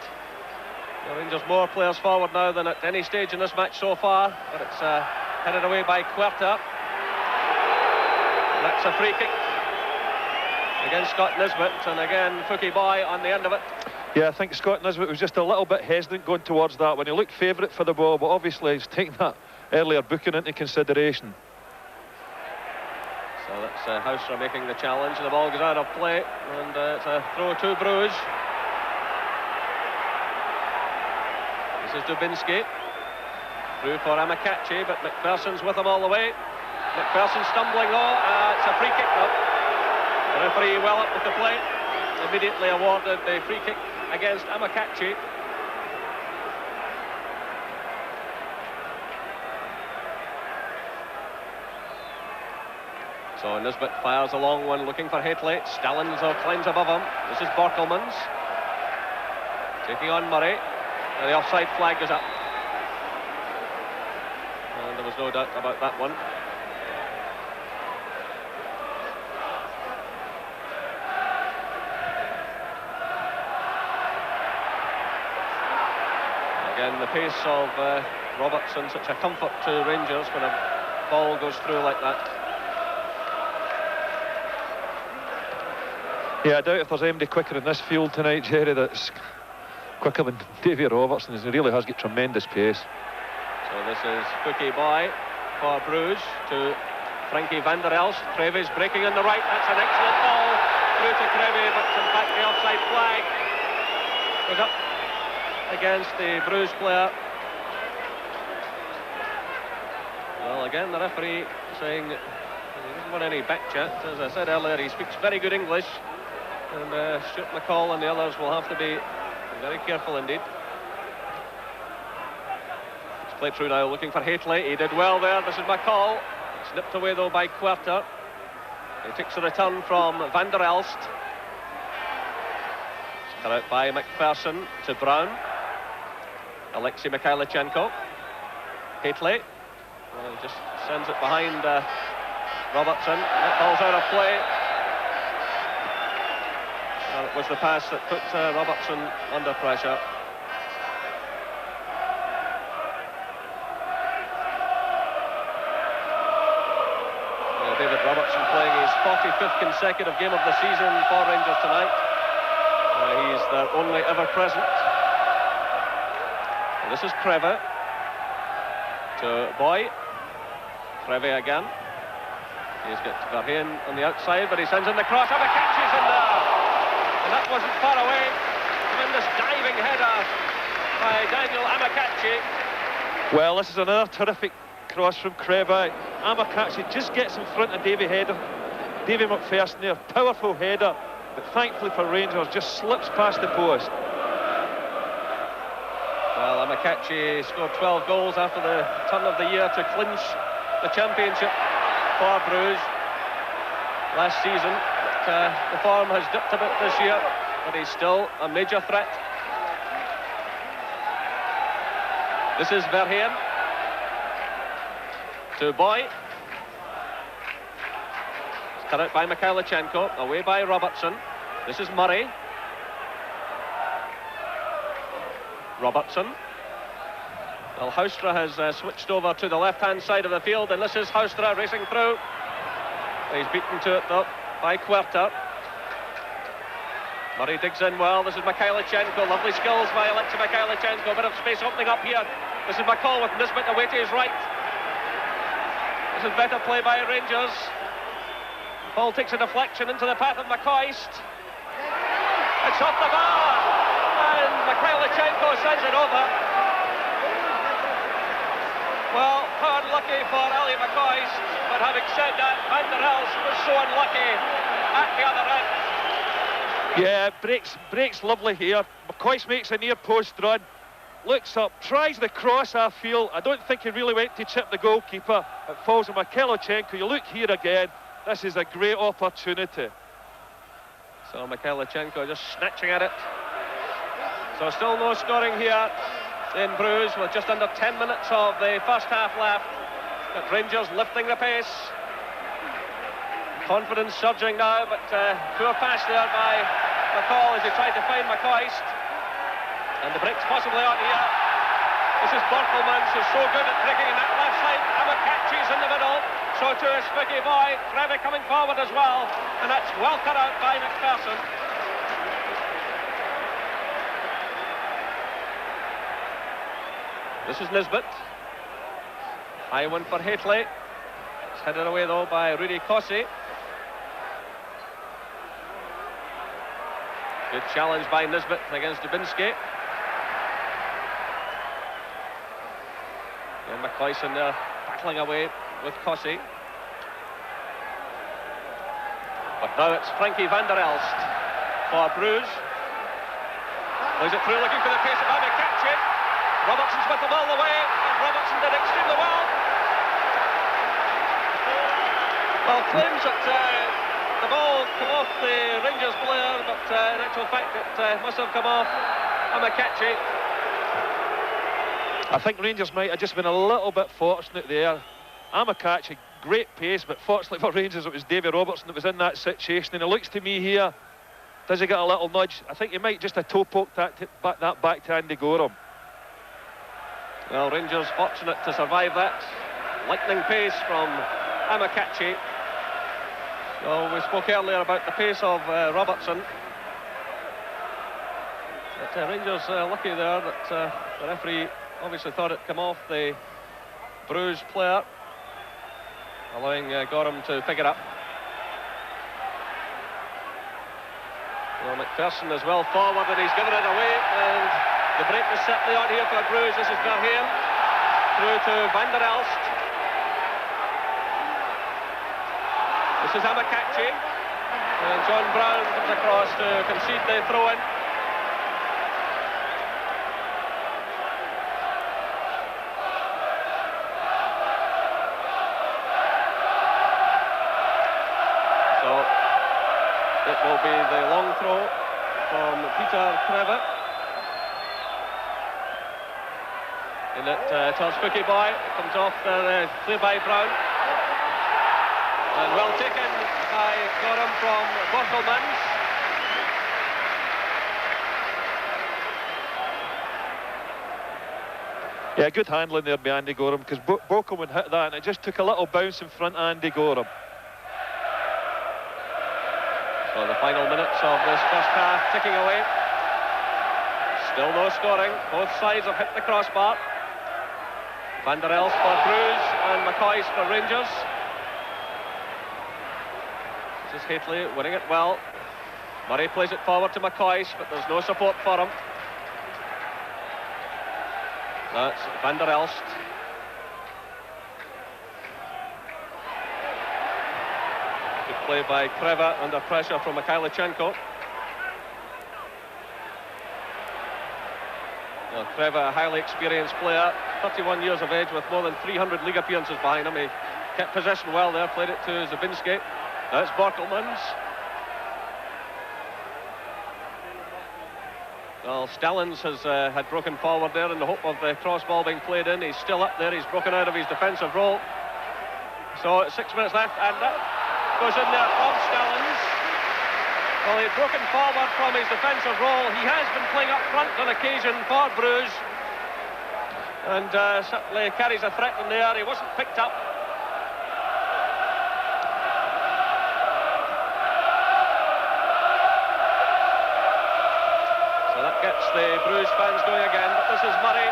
The Rangers more players forward now than at any stage in this match so far, but it's headed away by Querta. That's a free kick against Scott Nisbet, and again Fouquet Boy on the end of it. Yeah, I think Scott Nisbet was just a little bit hesitant going towards that one. He looked favourite for the ball, but obviously he's taken that earlier booking into consideration. So that's Houstra making the challenge. The ball goes out of play, and it's a throw to Bruges. This is Dubinsky. Through for Amakachi, but McPherson's with him all the way. McPherson stumbling low. It's a free kick now. The referee well up with the play. Immediately awarded the free kick against Amakachi. So Nisbet fires a long one looking for Hateley. Stallings climbs above him. This is Borkelmans taking on Murray. And the offside flag goes up. And there was no doubt about that one. Again, the pace of Robertson, such a comfort to Rangers when a ball goes through like that. Yeah, I doubt if there's anybody quicker in this field tonight, Jerry, that's quicker than Davy Robertson. He really has got tremendous pace. So this is Fouquet Boy for Bruges to Frankie van der Elst. Crevy's breaking on the right. That's an excellent ball through to Crevy, but in fact the offside flag was up against the Bruges player. Well, again, the referee saying he doesn't want any back chat. As I said earlier, he speaks very good English, and Stuart McCall and the others will have to be very careful indeed. It's played through now, looking for Haitley. He did well there. This is McCall. Snipped away though by Quarter. He takes a return from Van der Elst. Cut out by McPherson to Brown. Alexei Mikhailichenko. Haitley. Well, he just sends it behind Robertson. That ball's out of play. Well, it was the pass that put Robertson under pressure. David Robertson playing his 45th consecutive game of the season for Rangers tonight. He's their only ever present. And this is Crevy to Boy. Crevy again. He's got Verheyen on the outside, but he sends in the cross. Amakatchi's in there, and that wasn't far away. Tremendous diving header by Daniel Amakatchi. Well, this is another terrific cross from Crevy. Amakatchi just gets in front of Davy McPherson there. Powerful header, but thankfully for Rangers, just slips past the post. Well, Amakatchi scored 12 goals after the turn of the year to clinch the championship for Bruges last season. But, the form has dipped a bit this year, but he's still a major threat. This is Verheyen to Boy. It's cut out by Mikhailichenko, away by Robertson. This is Murray. Robertson. Well, Houstra has switched over to the left-hand side of the field, and this is Houstra racing through. He's beaten to it though by Quarter. Murray digs in well. This is Mikhailichenko. Lovely skills by Alexei Mikhailichenko. A bit of space opening up here. This is McCall with Nisbet away to his right. This is better play by Rangers. Paul takes a deflection into the path of McCoist. It's off the bar, and Mikhailichenko sends it over. Well, how unlucky for Ali McCoist, but having said that, Van der Elst was so unlucky at the other end. Yeah, breaks lovely here. McCoist makes a near post run, looks up, tries the cross. I feel, I don't think he really went to chip the goalkeeper. It falls on Mikhailichenko. You look here again, this is a great opportunity. So Mikhailichenko just snatching at it. So still no scoring here in Bruges with just under 10 minutes of the first half left. But Rangers lifting the pace. Confidence surging now, but poor pass there by McCall as he tried to find McCoist. And the break's possibly on here. This is Bortelmans, who's so good at breaking in that left side. Amakatchi's in the middle. So too is Spiggy Boy. Crevy coming forward as well. And that's well cut out by McPherson. This is Nisbet. High one for Haitley. It's headed away though by Rudy Kossi. Good challenge by Nisbet against Dubinsky. And McCoyson there battling away with Kossi. But now it's Frankie van der Elst for Bruges. Plays it through looking for the pace of Amakatchi. Robertson's with the ball away, and Robertson did extremely well. Well, claims that the ball came off the Rangers player, but in actual fact it must have come off Amakatchi. I think Rangers might have just been a little bit fortunate there. Amakatchi, great pace, but fortunately for Rangers it was Davy Robertson that was in that situation, and it looks to me here, does he get a little nudge? I think he might just have toe poked that back to Andy Gorham. Well, Rangers fortunate to survive that. Lightning pace from Amakatchi. So we spoke earlier about the pace of Robertson. But Rangers lucky there that the referee obviously thought it come off the Bruges player. allowing Gorham to pick it up. Well, McPherson is well forward and he's given it away, and the break is certainly on here for Bruges. This is Verheyen through to Van der Elst. This is Amakachi, and John Brown comes across to concede the throw-in. It will be the long throw from Peter Kreve. And it turns Spooky Boy. It comes off there, cleared by Brown. And well taken by Gorham from Borkelmans. Yeah, good handling there by Andy Gorham, because Borkelman hit that and it just took a little bounce in front of Andy Gorham. So the final minutes of this first half ticking away. Still no scoring. Both sides have hit the crossbar. Van der Elst for Bruges and McCoy's for Rangers. This is Haitley winning it well. Murray plays it forward to McCoy's, but there's no support for him. That's Van der Elst. Good play by Kreve under pressure from Mikhailichenko. Well, Kreve, a highly experienced player, 31 years of age with more than 300 league appearances behind him. He kept possession well there, played it to Zabinski. Now it's Borkelmans. Well, Stallings has had broken forward there in the hope of the cross ball being played in. He's still up there, he's broken out of his defensive role. So 6 minutes left, and that goes in there from Stallings. Well, he'd broken forward from his defensive role. He has been playing up front on occasion for Bruges, and certainly carries a threat in there. He wasn't picked up. So that gets the Bruges fans going again, but this is Murray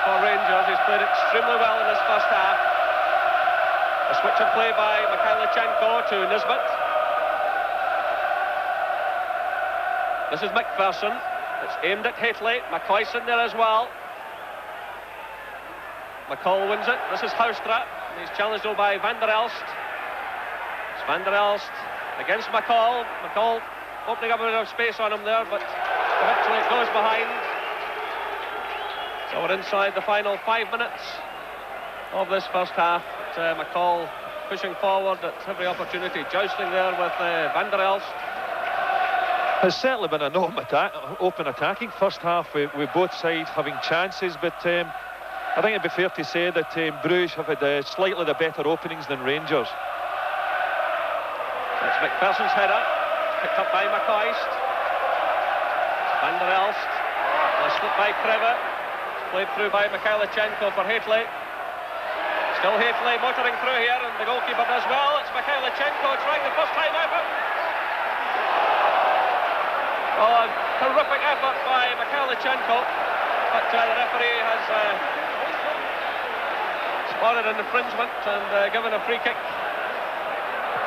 for Rangers. He's played extremely well in this first half. A switch of play by Mikhailichenko to Nisbet. This is McPherson. It's aimed at Haitley. McCoy's in there as well. McCall wins it. This is Houstra. He's challenged over by Van der Elst. It's Van der Elst against McCall. McCall opening up a bit of space on him there, but eventually it goes behind. So we're inside the final 5 minutes of this first half. McCall pushing forward at every opportunity, jousting there with Van der Elst. It's certainly been an open attacking first half with both sides having chances, but I think it'd be fair to say that Bruges have had slightly the better openings than Rangers. That's McPherson's header, picked up by McCoist. Van der Elst, a slip by Kreve, played through by Mikhailichenko for Haitley. Still Haitley motoring through here, and the goalkeeper does well. It's Mikhailichenko trying the first time effort. Oh, a terrific effort by Mikhailichenko, but the referee has spotted an infringement and given a free kick.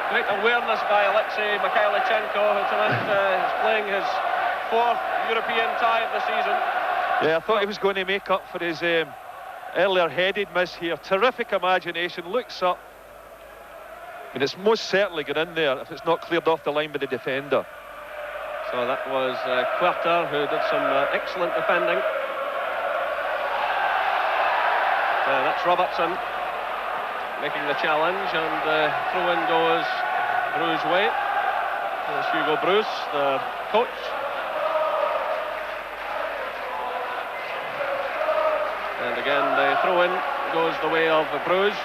Great awareness by Alexei Mikhailichenko, who tonight is playing his 4th European tie of the season. Yeah, I thought he was going to make up for his earlier headed miss here. Terrific imagination, looks up, and it's most certainly got in there if it's not cleared off the line by the defender. So that was Querter, who did some excellent defending. That's Robertson making the challenge, and throw-in goes Bruges' way. There's Hugo Bruce, the coach. And again, the throw-in goes the way of Bruges.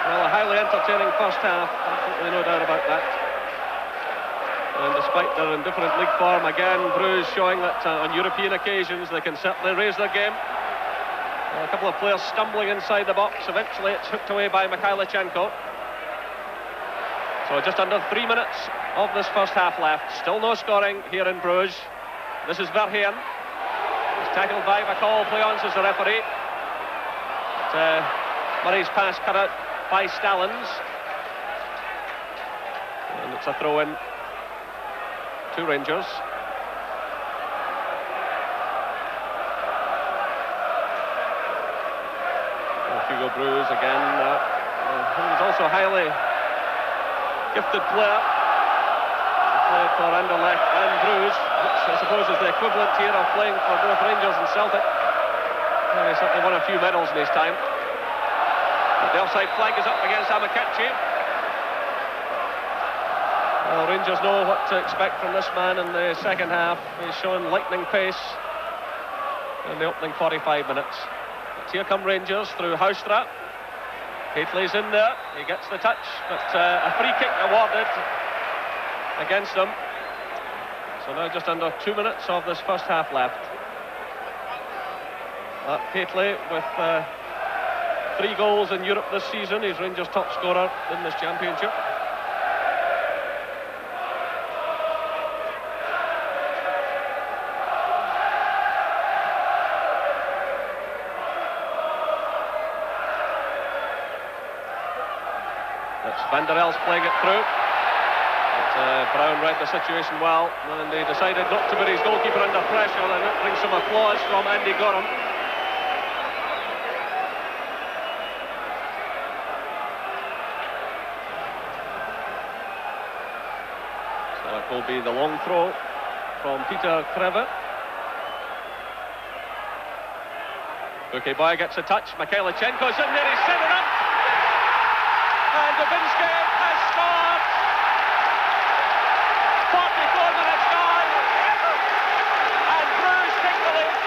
Well, a highly entertaining first half, absolutely no doubt about that. And despite their indifferent league form, again, Bruges showing that on European occasions they can certainly raise their game. A couple of players stumbling inside the box. Eventually it's hooked away by Mikhailichenko. So just under 3 minutes of this first half left. Still no scoring here in Bruges. This is Verheyen. He's tackled by McCall. Play-ons as the referee. Murray's pass cut out by Stallings. And it's a throw-in to Rangers. Hugo Bruce again, who's also a highly gifted player. Played for Anderlecht and Bruges, which I suppose is the equivalent here of playing for both Rangers and Celtic. And he certainly won a few medals in his time. But the offside flag is up against Amakachi. Well, Rangers know what to expect from this man in the second half. He's shown lightning pace in the opening 45 minutes. But here come Rangers through Houstra. Haitley's in there, he gets the touch, but a free kick awarded against them. So now just under 2 minutes of this first half left. Haitley with 3 goals in Europe this season. He's Rangers' top scorer in this championship. Van der Elst playing it through. But, Brown read the situation well, and he decided not to put his goalkeeper under pressure, and that brings some applause from Andy Gorham. So it will be the long throw from Peter Kreve. Okay, boy gets a touch. Mikhailichenko's in there, he's set it up. And Dubinsky has scored. 44 minutes gone. And Bruges take the lead.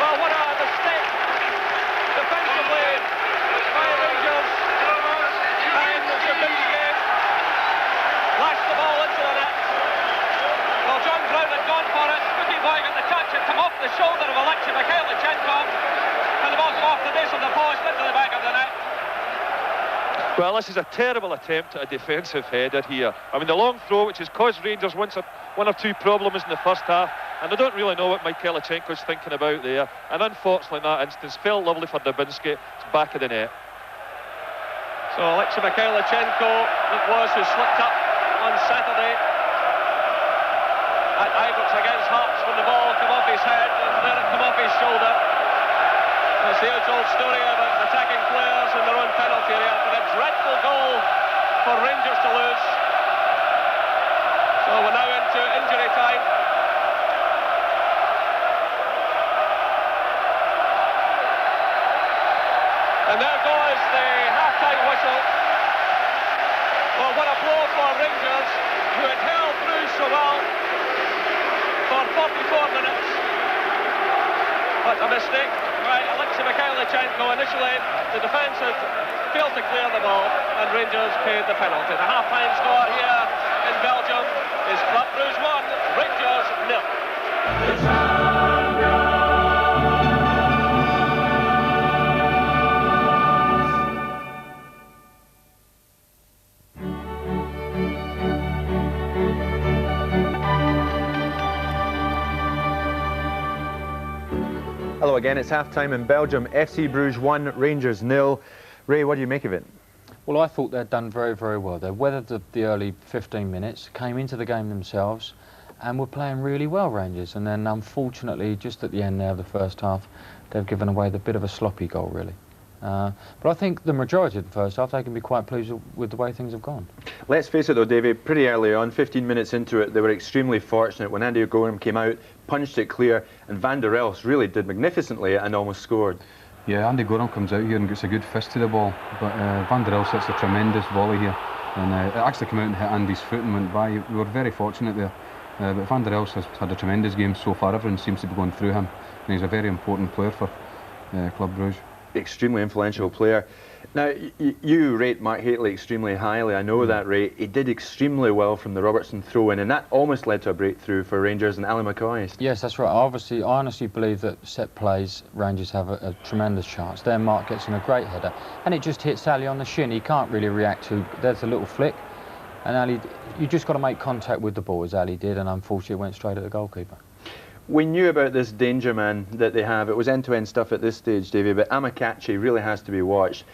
Well, what a mistake defensively by Rangers. And Dubinsky lashed the ball into the net. Well, John Brown had gone for it. Cookie boy got the touch. It came off the shoulder of Alexei Mikhailichenko. And the ball came off the base of the post into the back of the net. Well, this is a terrible attempt at a defensive header here. I mean, the long throw, which has caused Rangers one or two problems in the first half, and I don't really know what Mikhailichenko's thinking about there. And unfortunately, in that instance, felt lovely for Dubinsky. It's back of the net. So Alexei Mikhailichenko, it was, who slipped up on Saturday at Ibrox against Hearts when the ball came off his head and then it came off his shoulder. It's the age-old story about attacking players in their own penalty area, but a dreadful goal for Rangers to lose. So we're now into injury time. And there goes the half-time whistle. Well, what a blow for Rangers, who had held through so well for 44 minutes. But a mistake by Alexei Mikhailichenko. Initially, the defence had failed to clear the ball, and Rangers paid the penalty. The half-time score here in Belgium is Club Brugge 1, Rangers 0. Hello again, it's half-time in Belgium. FC Bruges 1, Rangers 0. Ray, what do you make of it? Well, I thought they'd done very, very well. They weathered the early 15 minutes, came into the game themselves, and were playing really well, Rangers. And then, unfortunately, just at the end there of the first half, they've given away the bit of a sloppy goal, really. But I think the majority of the first half, they can be quite pleased with the way things have gone. Let's face it though, David, pretty early on, 15 minutes into it, they were extremely fortunate when Andy Gorham came out, punched it clear, and Van der Elst really did magnificently and almost scored. Yeah, Andy Gorham comes out here and gets a good fist to the ball, but Van der Elst hits a tremendous volley here, and it actually came out and hit Andy's foot and went by. We were very fortunate there, but Van der Elst has had a tremendous game so far. Everyone seems to be going through him, and he's a very important player for Club Brugge. Extremely influential player. Now, you rate Mark Haitley extremely highly, I know that, Ray. He did extremely well from the Robertson throw-in, and that almost led to a breakthrough for Rangers and Ali McCoy. Yes, that's right. I honestly believe that set plays, Rangers have a tremendous chance. There, Mark gets in a great header, and it just hits Ali on the shin. He can't really react to. There's a little flick, and Ali, you just got to make contact with the ball, as Ali did, and unfortunately it went straight at the goalkeeper. We knew about this danger man that they have. It was end-to-end stuff at this stage, Davy, but Amakachi really has to be watched.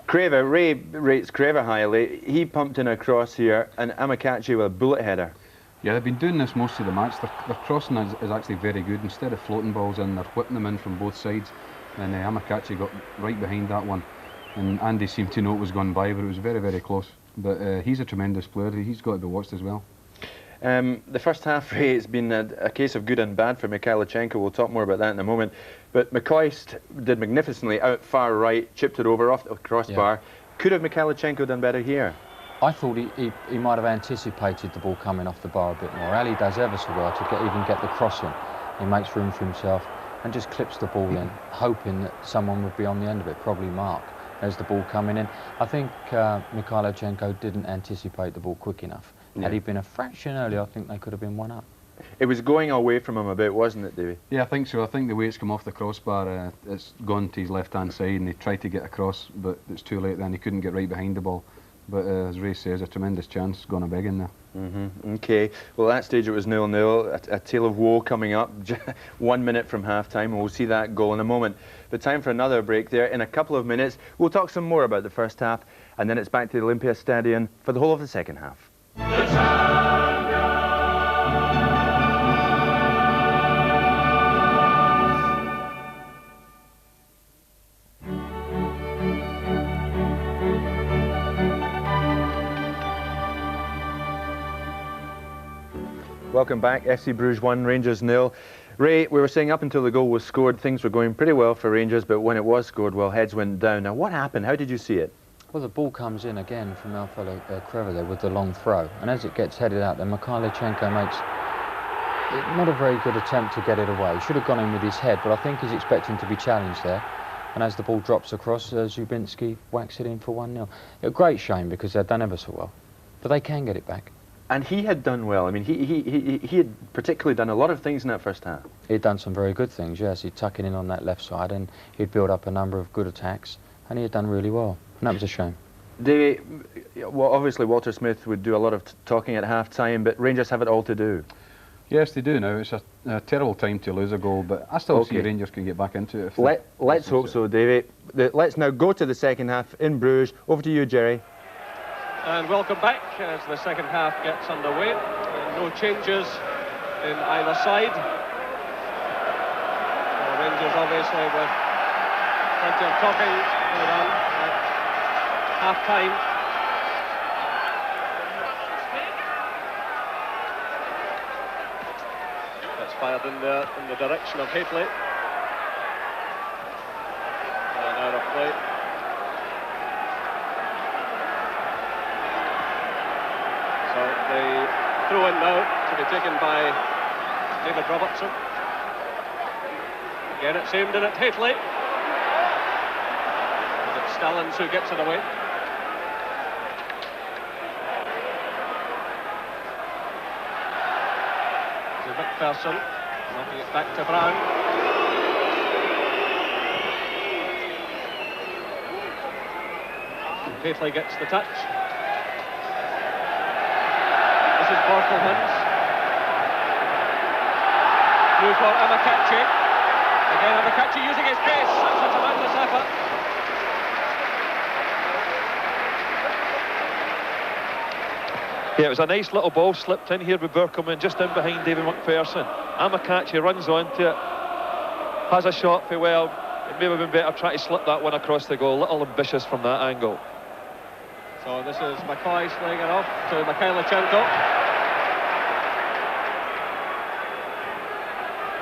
Creva, Ray rates Creva highly. He pumped in a cross here, and Amakachi with a bullet header. Yeah, they've been doing this most of the match. Their crossing is actually very good. Instead of floating balls in, they're whipping them in from both sides. And Amakachi got right behind that one. And Andy seemed to know it was gone by, but it was very, very close. But he's a tremendous player. He's got to be watched as well. The first half, Ray, it's been a case of good and bad for Mikhailichenko. We'll talk more about that in a moment. But McCoist did magnificently out far right, chipped it over off the crossbar. Yeah. Could have Mikhailichenko done better here? I thought he might have anticipated the ball coming off the bar a bit more. Ali does ever so well to even get the cross in. He makes room for himself and just clips the ball in, hoping that someone would be on the end of it, probably Mark, as the ball coming in. I think Mikhailichenko didn't anticipate the ball quick enough. Yeah. Had he been a fraction earlier, I think they could have been 1-up. It was going away from him a bit, wasn't it, Davey? Yeah, I think so. I think the way it's come off the crossbar, it's gone to his left-hand side, and he tried to get across, but it's too late then. He couldn't get right behind the ball. But as Ray says, a tremendous chance, gone a big in there. OK, well, at that stage it was 0-0, a tale of woe coming up, 1 minute from half-time, and we'll see that goal in a moment. But time for another break there. In a couple of minutes, we'll talk some more about the first half, and then it's back to the Olympia Stadium for the whole of the second half. Welcome back. FC Bruges 1, Rangers 0. Ray, we were saying up until the goal was scored, things were going pretty well for Rangers, but when it was scored, well, heads went down. Now, what happened? How did you see it? Well, the ball comes in again from our fellow Creva there with the long throw, and as it gets headed out, then Mikhailichenko makes not a very good attempt to get it away. He should have gone in with his head, but I think he's expecting to be challenged there. And as the ball drops across, Zubinski whacks it in for 1-0. A great shame because they've done ever so well, but they can get it back. And he had done well. I mean, he had particularly done a lot of things in that first half. He'd done some very good things, yes. He'd tuck it in on that left side and he'd built up a number of good attacks, and he had done really well, and that was a shame. Davey, well, obviously Walter Smith would do a lot of talking at half-time, but Rangers have it all to do. Yes, they do now. It's a terrible time to lose a goal, but I still see Rangers can get back into it. Let's hope so, Davey. Let's now go to the second half in Bruges. Over to you, Jerry. And welcome back as the second half gets underway. No changes in either side. The Rangers obviously with plenty of talking going on at half-time. That's fired in the direction of Hateley. And out of play. So the throw-in now to be taken by David Robertson. Again it's aimed in at Hateley. And it's Stallins who gets it away. It's McPherson knocking it back to Brown. And Hateley gets the touch. This is Borkelmans. Through for Amakachi. Again, Amakachi using his pace. That's a tremendous effort. Yeah, it was a nice little ball slipped in here with Borkelman, just in behind David McPherson. Amakachi runs onto it, has a shot for well. It may have been better trying to slip that one across the goal. A little ambitious from that angle. So this is McCoy slaying it off to Mikhailichenko.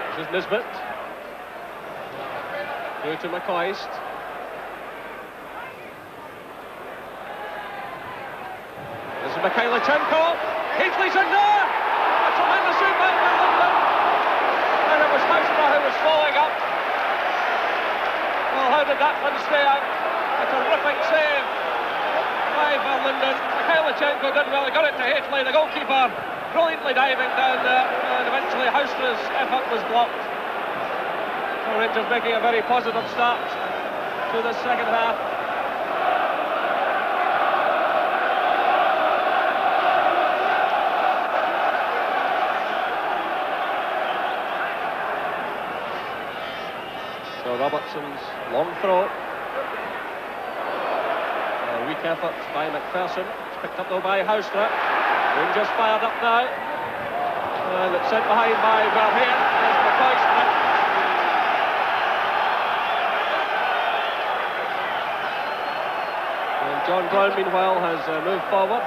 This is Nisbet. Through to McCoist. This is Mikhailichenko. Hateley's in there. A tremendous shoot by London. And it was Hausner who was falling up. Well, how did that one stay out? A terrific save by Verlinden. Mikhailichenko did well. He got it to Hateley, the goalkeeper, brilliantly diving down there, and eventually Hausner's effort was blocked. So Rangers making a very positive start to the second half. So Robertson's long throw. A weak effort by McPherson. It's picked up though by Houstra. Rangers fired up now. And it's sent behind by Verheyen. There's McCoy's strip. And John Brown, meanwhile, has moved forward.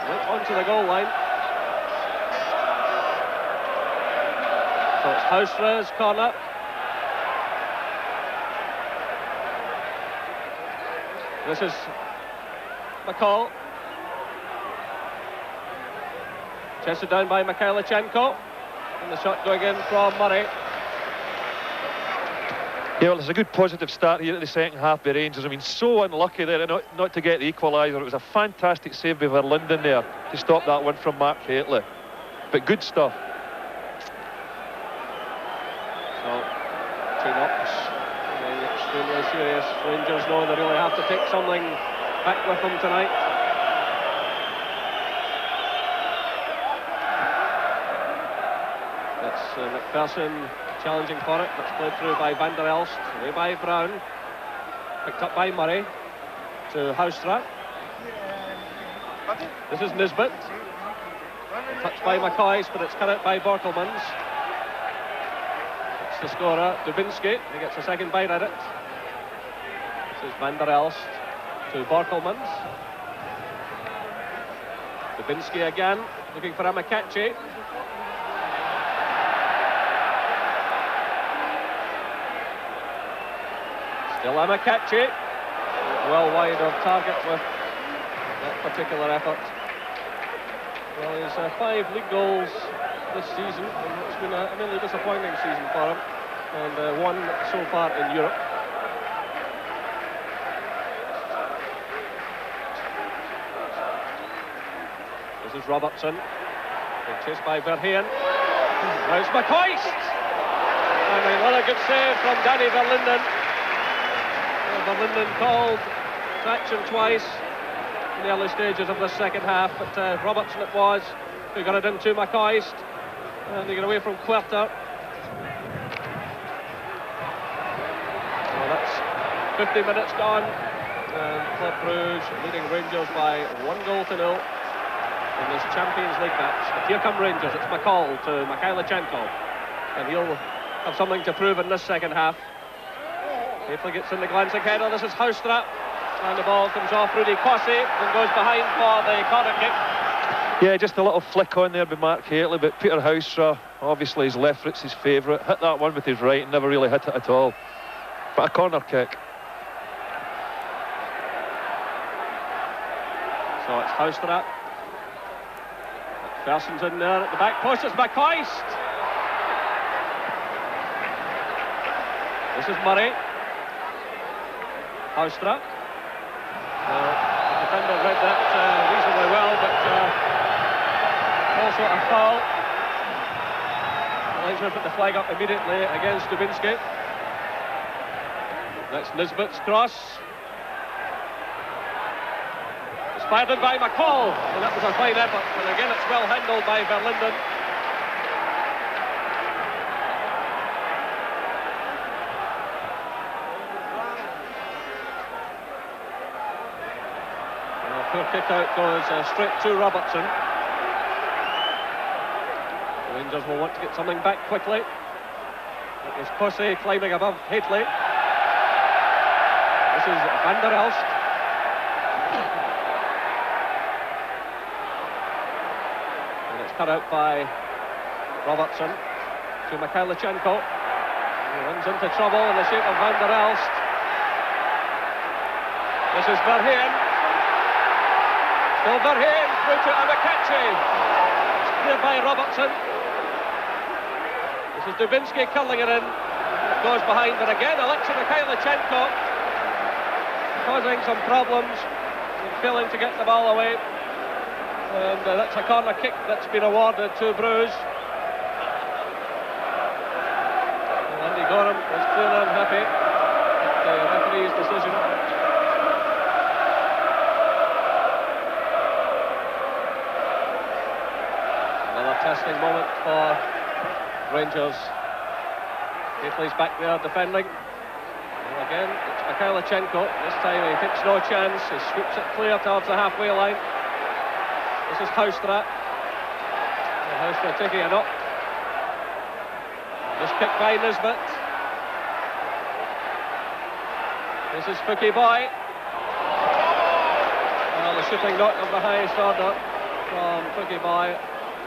Right onto the goal line. So it's Houstra's corner. This is McCall. Chested down by Mikhailichenko. And the shot going in from Murray. Yeah, well, it's a good positive start here at the second half by Rangers. I mean, so unlucky there not to get the equaliser. It was a fantastic save by Verlinden there to stop that one from Mark Haitley. But good stuff. So, two knocks. Extremely serious. Rangers know they really have to take something back with them tonight. That's McPherson challenging for it. That's played through by Van der Elst. Away by Brown. Picked up by Murray. To Houstra. This is Nisbet. Touched by McCoy's, but it's cut out by Borkelmans. It's the scorer, Dubinsky. He gets a second bite at it. This is Van der Elst to Borkelmans. Dubinsky again, looking for Amakachi. Still Amakachi. Well wide of target with that particular effort. Well, he's 5 league goals this season, and it's been a really disappointing season for him, and one so far in Europe. This is Robertson, being chased by Verheyen. Now it's McCoist! And another good save from Danny Verlinden. Verlinden called to action twice in the early stages of the second half, but Robertson it was who got it into McCoist, and they get away from Querter. So that's 50 minutes gone, and Club Brugge leading Rangers by 1-0 in this Champions League match. But here come Rangers. It's McCall to Mikhailichenko, and he'll have something to prove in this second half. Safely gets in the glancing header. This is Houstra. And the ball comes off Rudy Kossi and goes behind for the corner kick. Yeah, just a little flick on there by Mark Haitley, but Peter Houstra, obviously his left foot's his favourite. Hit that one with his right and never really hit it at all. But a corner kick. So it's Houstra. McPherson's in there at the back post. It's McCoist. This is Murray. Houstra. The defender read that reasonably well, but also a foul. The linesman put the flag up immediately against Dubinsky. That's Nisbet's cross. It's fired in by McCall, and that was a fine effort. And again, it's well handled by Verlinden. Poor kick out goes straight to Robertson. The Rangers will want to get something back quickly. It was Kossi climbing above Haitley. This is Van der Elst. And it's cut out by Robertson to Mikhailichenko. He runs into trouble in the shape of Van der Elst. This is Verheyen. Verheyen through to Amakachi. It's cleared by Robertson. This is Dubinsky curling it in. It goes behind, but again Alexei Mikhailichenko causing some problems and failing to get the ball away. And that's a corner kick that's been awarded to Bruges. And Andy Gorham is clearly unhappy with the referee's decision. Testing moment for Rangers. Gately's back there defending. And again, it's Mikhailichenko. This time he takes no chance. He sweeps it clear towards the halfway line. This is Haustra. Haustra taking a knock. This kick by Nisbet. This is Fuki Boy. Well, the shooting knock of the highest order from Fuki Boy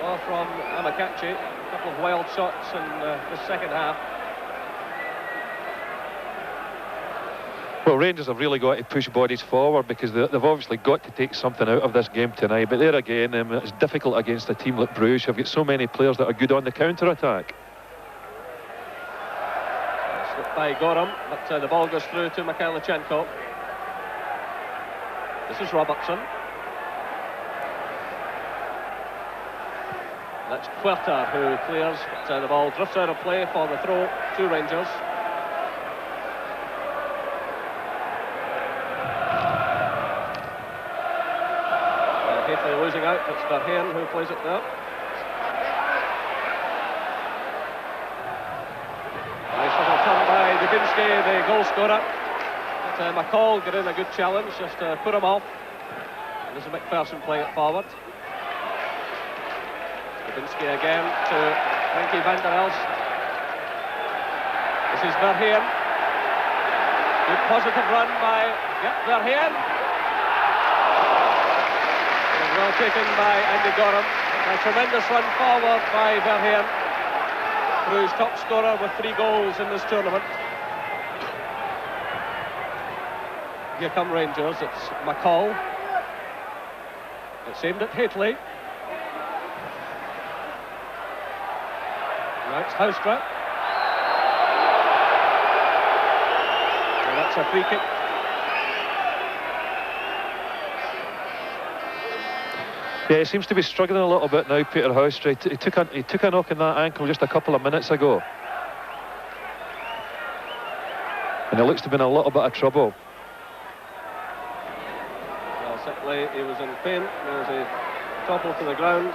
or from Amakachi. A couple of wild shots in the second half. Well, Rangers have really got to push bodies forward because they've obviously got to take something out of this game tonight. But there again, it's difficult against a team like Bruges who've got so many players that are good on the counter-attack. Slipped by Gorham, but the ball goes through to Mikhailichenko. This is Robertson. That's Puerta who clears, but the ball drifts out of play for the throw to Rangers. Losing out, it's Verheyen who plays it there. Nice little turn by Dubinsky, the goal scorer. But McCall got in a good challenge just to put him off. And this is McPherson playing it forward. Dubinsky again to Frankie van der Elst. This is Verheyen. Good positive run by Verheyen. Well taken by Andy Gorham. A tremendous run forward by Verheyen, Bruges top scorer with 3 goals in this tournament. Here come Rangers. It's McCall. It's aimed at Hateley. Now it's Haustra. So that's a free kick. Yeah, he seems to be struggling a little bit now, Peter Haustra. He took a knock in that ankle just a couple of minutes ago. And it looks to be in a little bit of trouble. Well, certainly he was in pain as he toppled to the ground.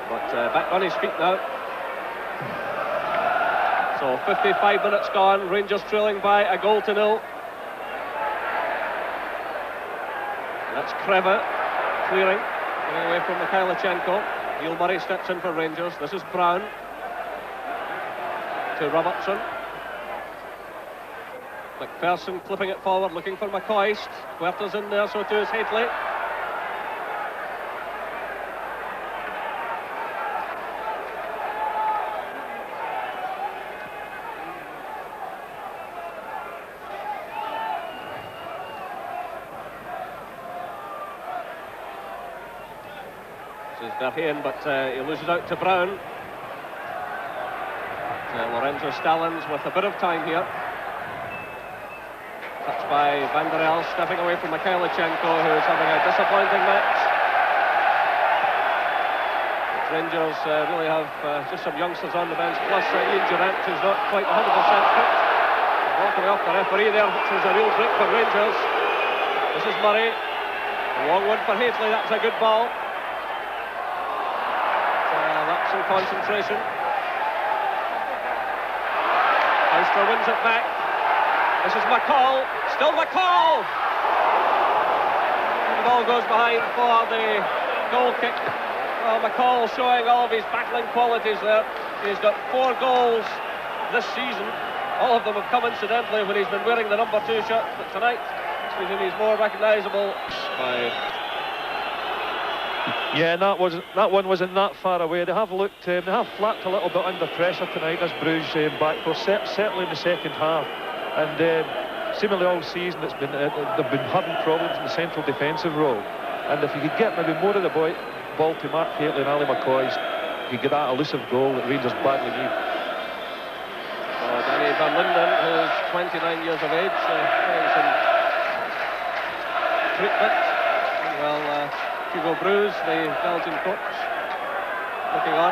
But back on his feet now. So 55 minutes gone, Rangers trailing by a goal to 0. That's Kreva. Clearing, getting away from Mikhailichenko. Neil Murray steps in for Rangers. This is Brown to Robertson. McPherson clipping it forward, looking for McCoist. Puerta's in there, so too is Hateley. Verheyen, but he loses out to Brown. Lorenzo Stallings with a bit of time here. Touched by van der Elst, stepping away from Mikhailichenko, who is having a disappointing match. But Rangers really have just some youngsters on the bench, plus Ian Durant, who's not quite 100% fit. Walking off the referee there, which is a real break for Rangers. This is Murray. A long one for Hateley, that's a good ball. Some concentration. Haustra wins it back. This is McCall. Still McCall. The ball goes behind for the goal kick. Well, McCall showing all of his battling qualities there. He's got 4 goals this season. All of them have come incidentally when he's been wearing the number 2 shirt. But tonight, he's more recognisable. Yeah, that one wasn't that far away. They have looked, they have flapped a little bit under pressure tonight, this Bruges back four, certainly in the second half. And seemingly all season they've been having problems in the central defensive role. And if you could get maybe more of the ball to Mark Hateley and Ali McCoist, you could get that elusive goal that Rangers badly need. Danny van Linden, who's 29 years of age, getting some treatment. Well, Hugo Broos, the Belgian coach, looking on.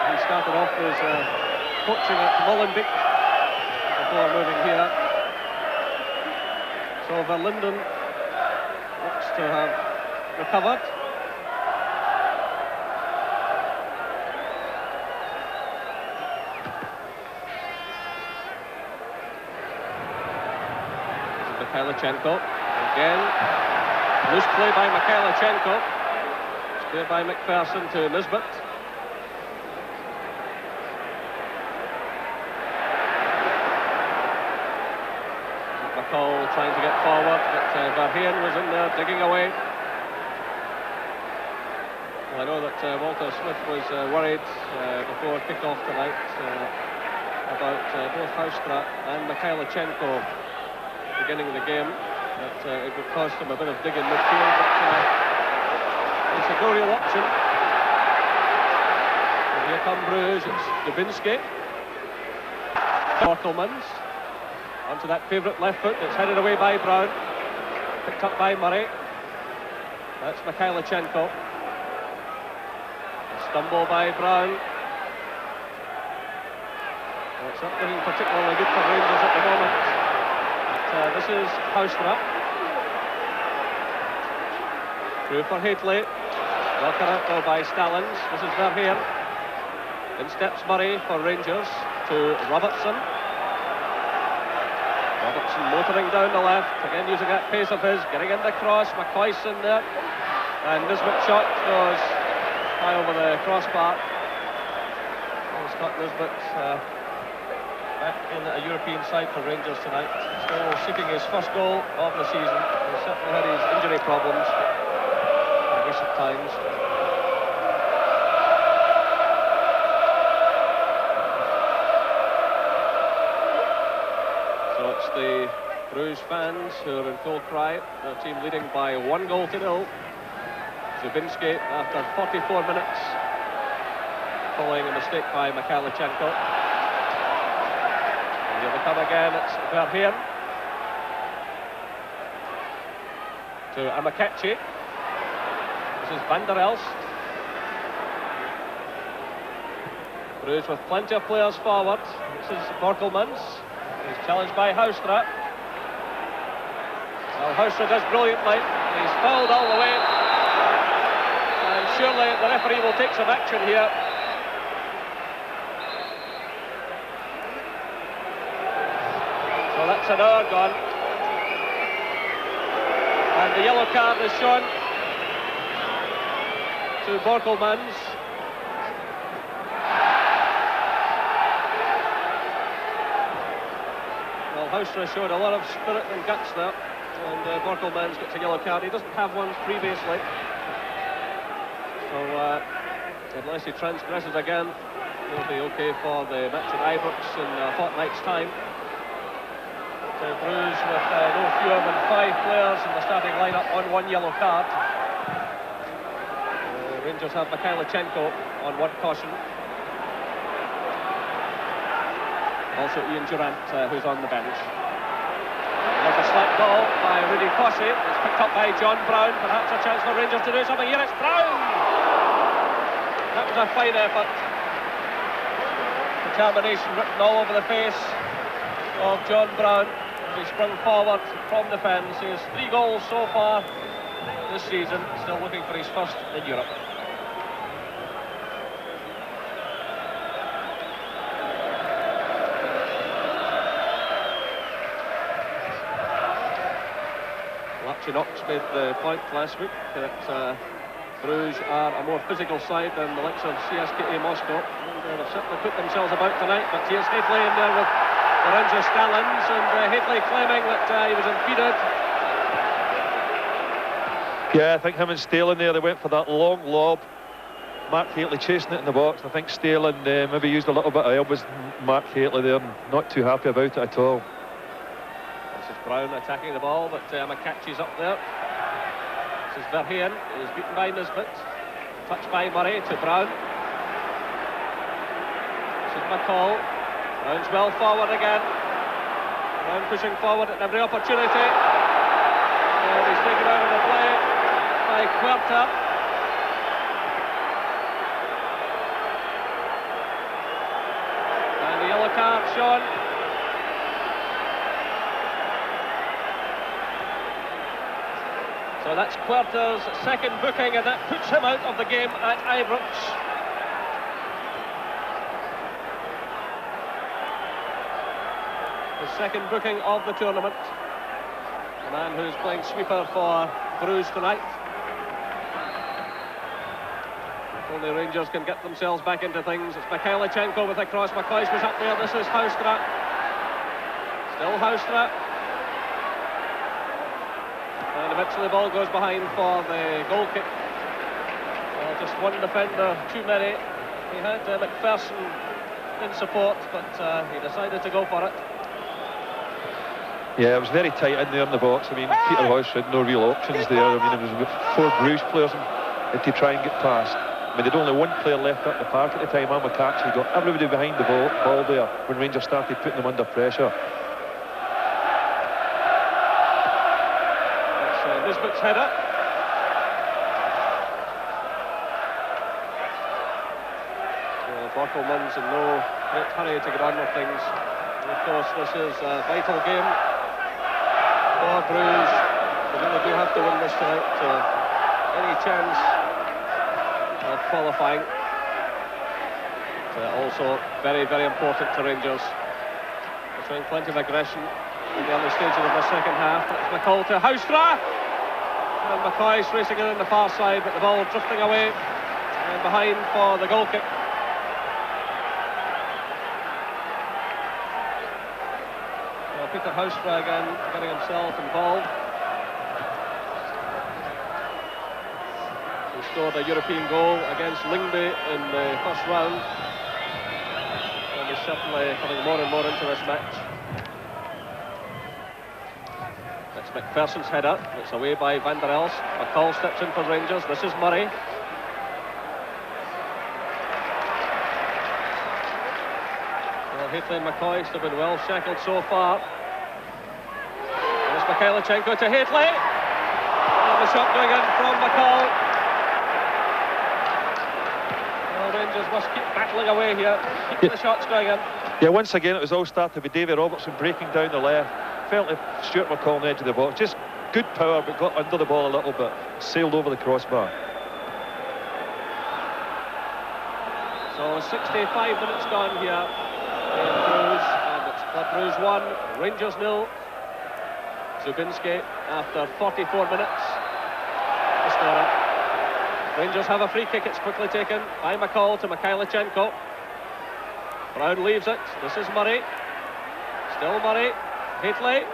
He started off as coaching at Molenbeek before moving here. So Verlinden looks to have recovered. Mikhailichenko again. Loose play by Mikhailichenko. It's cleared by McPherson to Nisbet. McCall trying to get forward, but Verheyen was in there digging away. Well, I know that Walter Smith was worried before kick-off tonight about both Haustra and Mikhailichenko beginning the game, that it would cost him a bit of digging midfield, but it's a no real option. And here come Bruges, it's Dubinsky. Borkelmans onto that favourite left foot, that's headed away by Brown, picked up by Murray. That's Mikhailichenko. A stumble by Brown. Well, it's not looking particularly good for Rangers at the moment. But this is Haustra. Through for Haitley. Well cut out though by Stallings. This is Verheyen. In steps Murray for Rangers to Robertson. Robertson motoring down the left, again using that pace of his, getting in the cross, McCoy's in there, and Nisbet shot goes high over the crossbar. Scott Nisbet back in a European side for Rangers tonight, still seeking his first goal of the season. He's certainly had his injury problems in recent times. It's the Bruges fans who are in full cry. Their team leading by 1-0. Zubinsky after 44 minutes, following a mistake by Mikhailichenko. And here they come again, it's Verheyen. To Amakechi. This is Van der Elst. Bruges with plenty of players forward. This is Borkelmans. He's challenged by Haustra. Well, Haustra does brilliantly. He's fouled all the way. And surely the referee will take some action here. So that's an hour gone. And the yellow card is shown to Borkelmans. Haustra showed a lot of spirit and guts there, and Borkelmans gets a yellow card. He doesn't have one previously, so unless he transgresses again, he'll be okay for the match at Ibrox in a fortnight's time. Bruges with no fewer than 5 players in the starting lineup on 1 yellow card. Rangers have Mikhailichenko on 1 caution. Also Ian Durant, who's on the bench. There's a slight ball by Rudy Fossey. It's picked up by John Brown. Perhaps a chance for Rangers to do something. Here it's Brown! That was a fine effort. Determination written all over the face of John Brown. He sprung forward from defence. He has 3 goals so far this season. Still looking for his first in Europe. Knox made the point last week that Bruges are a more physical side than the likes of CSKA Moscow. And they've certainly put themselves about tonight, but here's Haitley in there with the Ranger Stallings, and Haitley claiming that he was impeded. Yeah, I think him and Stalin there, they went for that long lob. Mark Haitley chasing it in the box. I think Stalin maybe used a little bit of help with Mark Haitley there, not too happy about it at all. Brown attacking the ball, but Amakechi's up there. This is Verheyen, who's beaten by Nisbet. Touched by Murray to Brown. This is McCall. Brown's well forward again. Brown pushing forward at every opportunity. And he's taken out of the play by Querta. And the yellow card shown. So that's Querta's second booking, and that puts him out of the game at Ibrox. The second booking of the tournament. the man who's playing sweeper for Bruges tonight. If only Rangers can get themselves back into things. It's Mikhailichenko with a cross. McCoist was up there. This is Houstra. Still Houstra. And eventually the ball goes behind for the goal kick. Well, just one defender too many. He had McPherson in support, but he decided to go for it. Yeah, it was very tight in there in the box. I mean, Peter Hoyce had no real options there. I mean, it was with 4 Bruges players to try and get past. I mean, they'd only one player left up the park at the time, Amakachi. Got everybody behind the ball there when Rangers started putting them under pressure. That's Nisbet's header. Well, Borkelmann's in no great hurry to get on with things. And of course, this is a vital game for Bruges. They really do have to win this tonight to any chance of qualifying. Also very, very important to Rangers. They're showing plenty of aggression in the early stages of the second half. That's McCall to Houstra. And McCoy's racing in the far side, but the ball drifting away and behind for the goal kick. Well, Peter Houstra again getting himself involved. He scored a European goal against Lyngby in the first round. And he's certainly coming more and more into this match. It's McPherson's header. It's away by Van der Elst. McCall steps in for Rangers. This is Murray. Well, Haitley and McCoist have been well shackled so far. There's Mikhailichenko to Haitley. And the shot going in from McCall. Well, Rangers must keep battling away here. Keep the shots going in. Yeah, once again, it was all started with Davy Robertson breaking down the left. Felt like Stuart McCall on the edge of the box. Just good power, but got under the ball a little bit. Sailed over the crossbar. So 65 minutes gone here in Bruges, and it's Club Brugge 1, Rangers 0. Zubinski after 44 minutes, the scorer. Rangers have a free kick. It's quickly taken by McCall to Mikhailichenko. Brown leaves it. This is Murray. Still Murray. Haitley.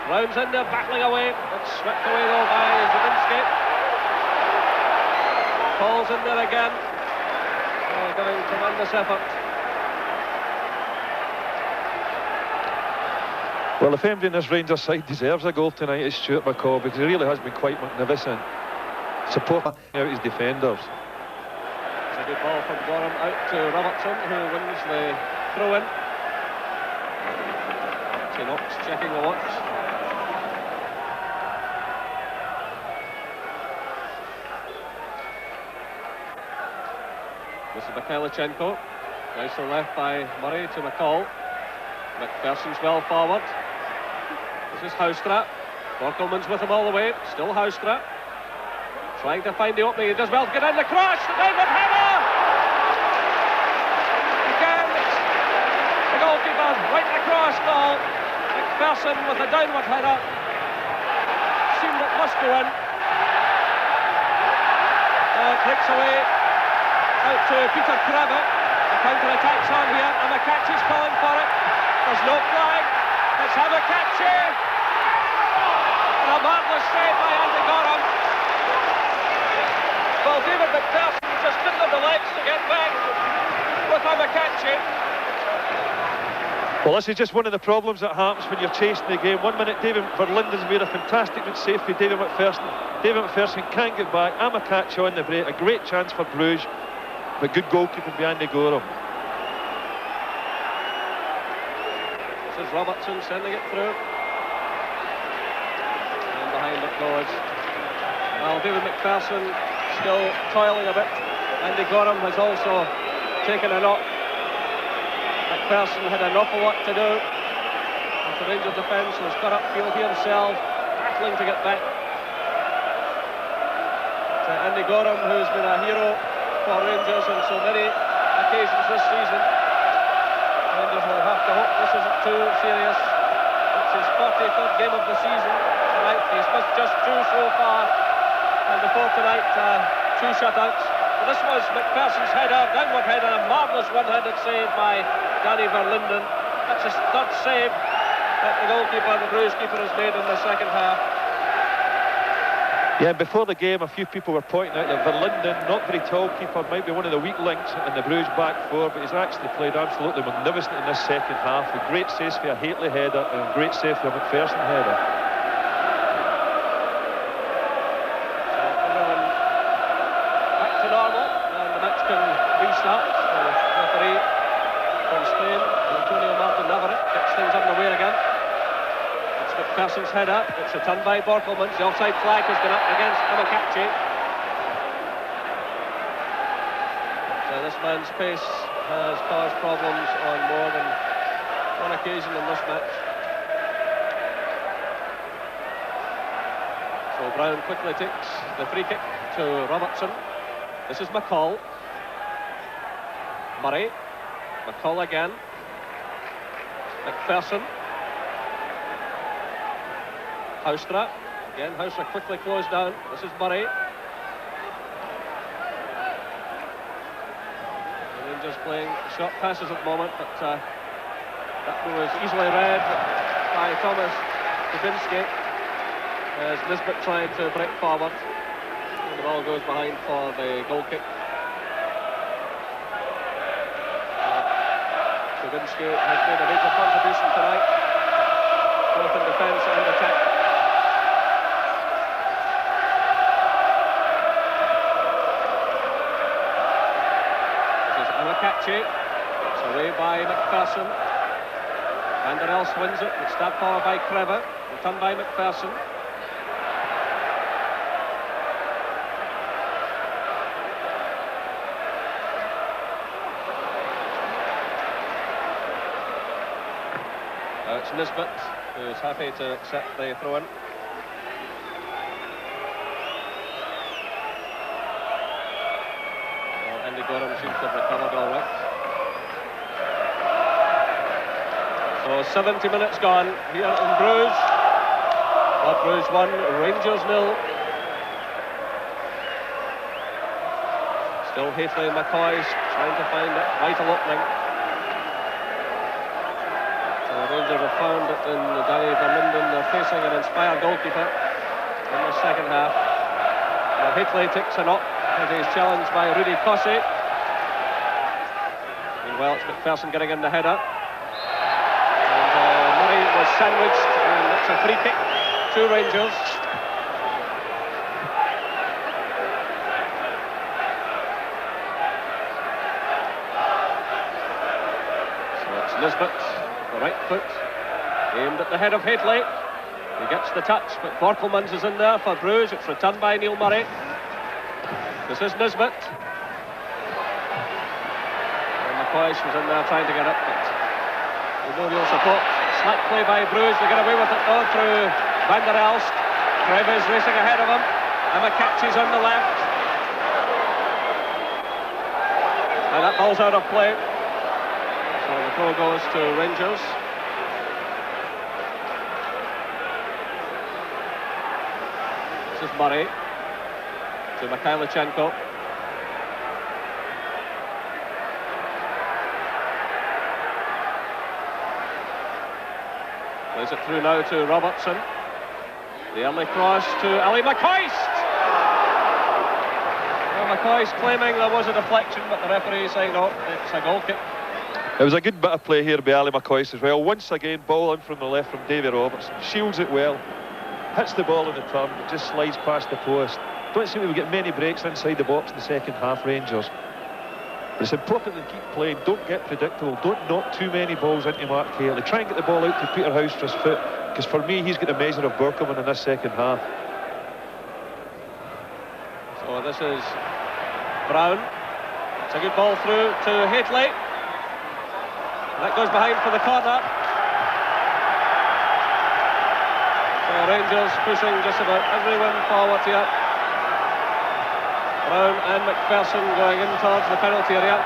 Brown's in there, battling away. It's swept away though by Zubinski. Paul's in there again. Giving tremendous effort. Well, if anybody in this Rangers side deserves a goal tonight, it's Stuart McCall, because he really has been quite magnificent, supporting out his defenders. It's a good ball from Gorham out to Robertson, who wins the throw-in. Knox checking the watch. This is Mikhailichenko. Nicely left by Murray to McCall. McPherson's well forward. This is Houstra. Borkelmann's with him all the way. Still Houstra. Trying to find the opening. He does well to get in the cross. The downward header! Again, the goalkeeper right across goal. McPherson with a downward header. Seemed it must go in. Clicks away out to Peter Kravet. The counter-attack's on here. Amakachi's calling for it. There's no flag. It's Amakachi. And a marvellous save by Andy Gorham. Well, David McPherson just didn't have the legs to get back with Amakachi. Well, this is just one of the problems that happens when you're chasing the game. 1 minute, David Verlinden's made a fantastic save for David McPherson. David McPherson can't get back. Amakachi on the break. A great chance for Bruges, but good goalkeeping by Andy Gorham. This is Robertson sending it through. And behind it goes. Well, David McPherson still toiling a bit. Andy Gorham has also taken a knock. McPherson had an awful lot to do. And the Rangers defence was got upfield here himself, battling to get back. To Andy Gorham, who's been a hero for Rangers on so many occasions this season. Rangers will have to hope this isn't too serious. It It's his 43rd game of the season tonight. He's missed just 2 so far. And before tonight, 2 shutouts. But this was McPherson's header, downward header, a marvellous one-handed save by Danny Verlinden. That's his 3rd save that the goalkeeper, the Bruges keeper, has made in the second half. Yeah, before the game, a few people were pointing out that Verlinden, not very tall keeper, might be one of the weak links in the Bruges back four, but he's actually played absolutely magnificent in this second half, with great saves for a Haitley header and a great save for a McPherson header. So everyone back to normal, and the match can restart. The referee from Spain, Antonio Martin Navarrete, gets things underway again. McPherson's header, it's returned by Borkelmans. The offside flag has been up against Amakachi. So this man's pace has caused problems on more than one occasion in this match. So Brown quickly takes the free kick to Robertson. This is McCall. Murray. McCall again. McPherson. Haustra. Again, Haustra quickly closed down. This is Murray. The Rangers playing short passes at the moment, but that was easily read by Thomas Dubinsky as Nisbet tried to break forward. And the ball goes behind for the goal kick. Dubinsky has made a major contribution tonight, both in defence and attack. Catchy. It's away by McPherson. Van der Elst wins it. It's stabbed forward by Krever. Returned by McPherson. Now it's Nisbet who's happy to accept the throw-in. Andy Gorham seems to have recovered all right. So 70 minutes gone here in Bruges. Club Brugge 1, Rangers 0. Still Haitley and McCoy trying to find a vital opening. So the Rangers have found that in Danny Verlinden they're facing an inspired goalkeeper in the second half. Now Haitley takes a knock. And he's challenged by Rudy Kossi. Meanwhile, it's McPherson getting in the header. And Murray was sandwiched, and it's a free kick to Rangers. So it's Nisbet, the right foot, aimed at the head of Haitley. He gets the touch, but Borkelmans is in there for Bruges. It's returned by Neil Murray. This is Nisbet. And McCoy was in there trying to get it, but with no real support. Slack play by Bruges. They get away with it though through Van der Elst. Krever is racing ahead of him. Amakachi's on the left. And that ball's out of play. So the throw goes to Rangers. This is Murray. To Mikhailichenko. Plays it through now to Robertson. The early cross to Ali McCoist. Well, McCoist claiming there was a deflection, but the referee saying no, it's a goal kick. It was a good bit of play here by Ali McCoist as well. Once again, ball in from the left from Davy Robertson. Shields it well. Hits the ball in the turn. It just slides past the post. Don't seem to get many breaks inside the box in the second half, Rangers. But it's important to keep playing. Don't get predictable. Don't knock too many balls into Mark Haitley. Try and get the ball out to Peter Haustra's foot, because for me, he's got a measure of Borkelman in this second half. So this is Brown. It's a good ball through to Haitley. And that goes behind for the corner. So Rangers pushing just about everyone forward here. Brown and McPherson going in towards the penalty area.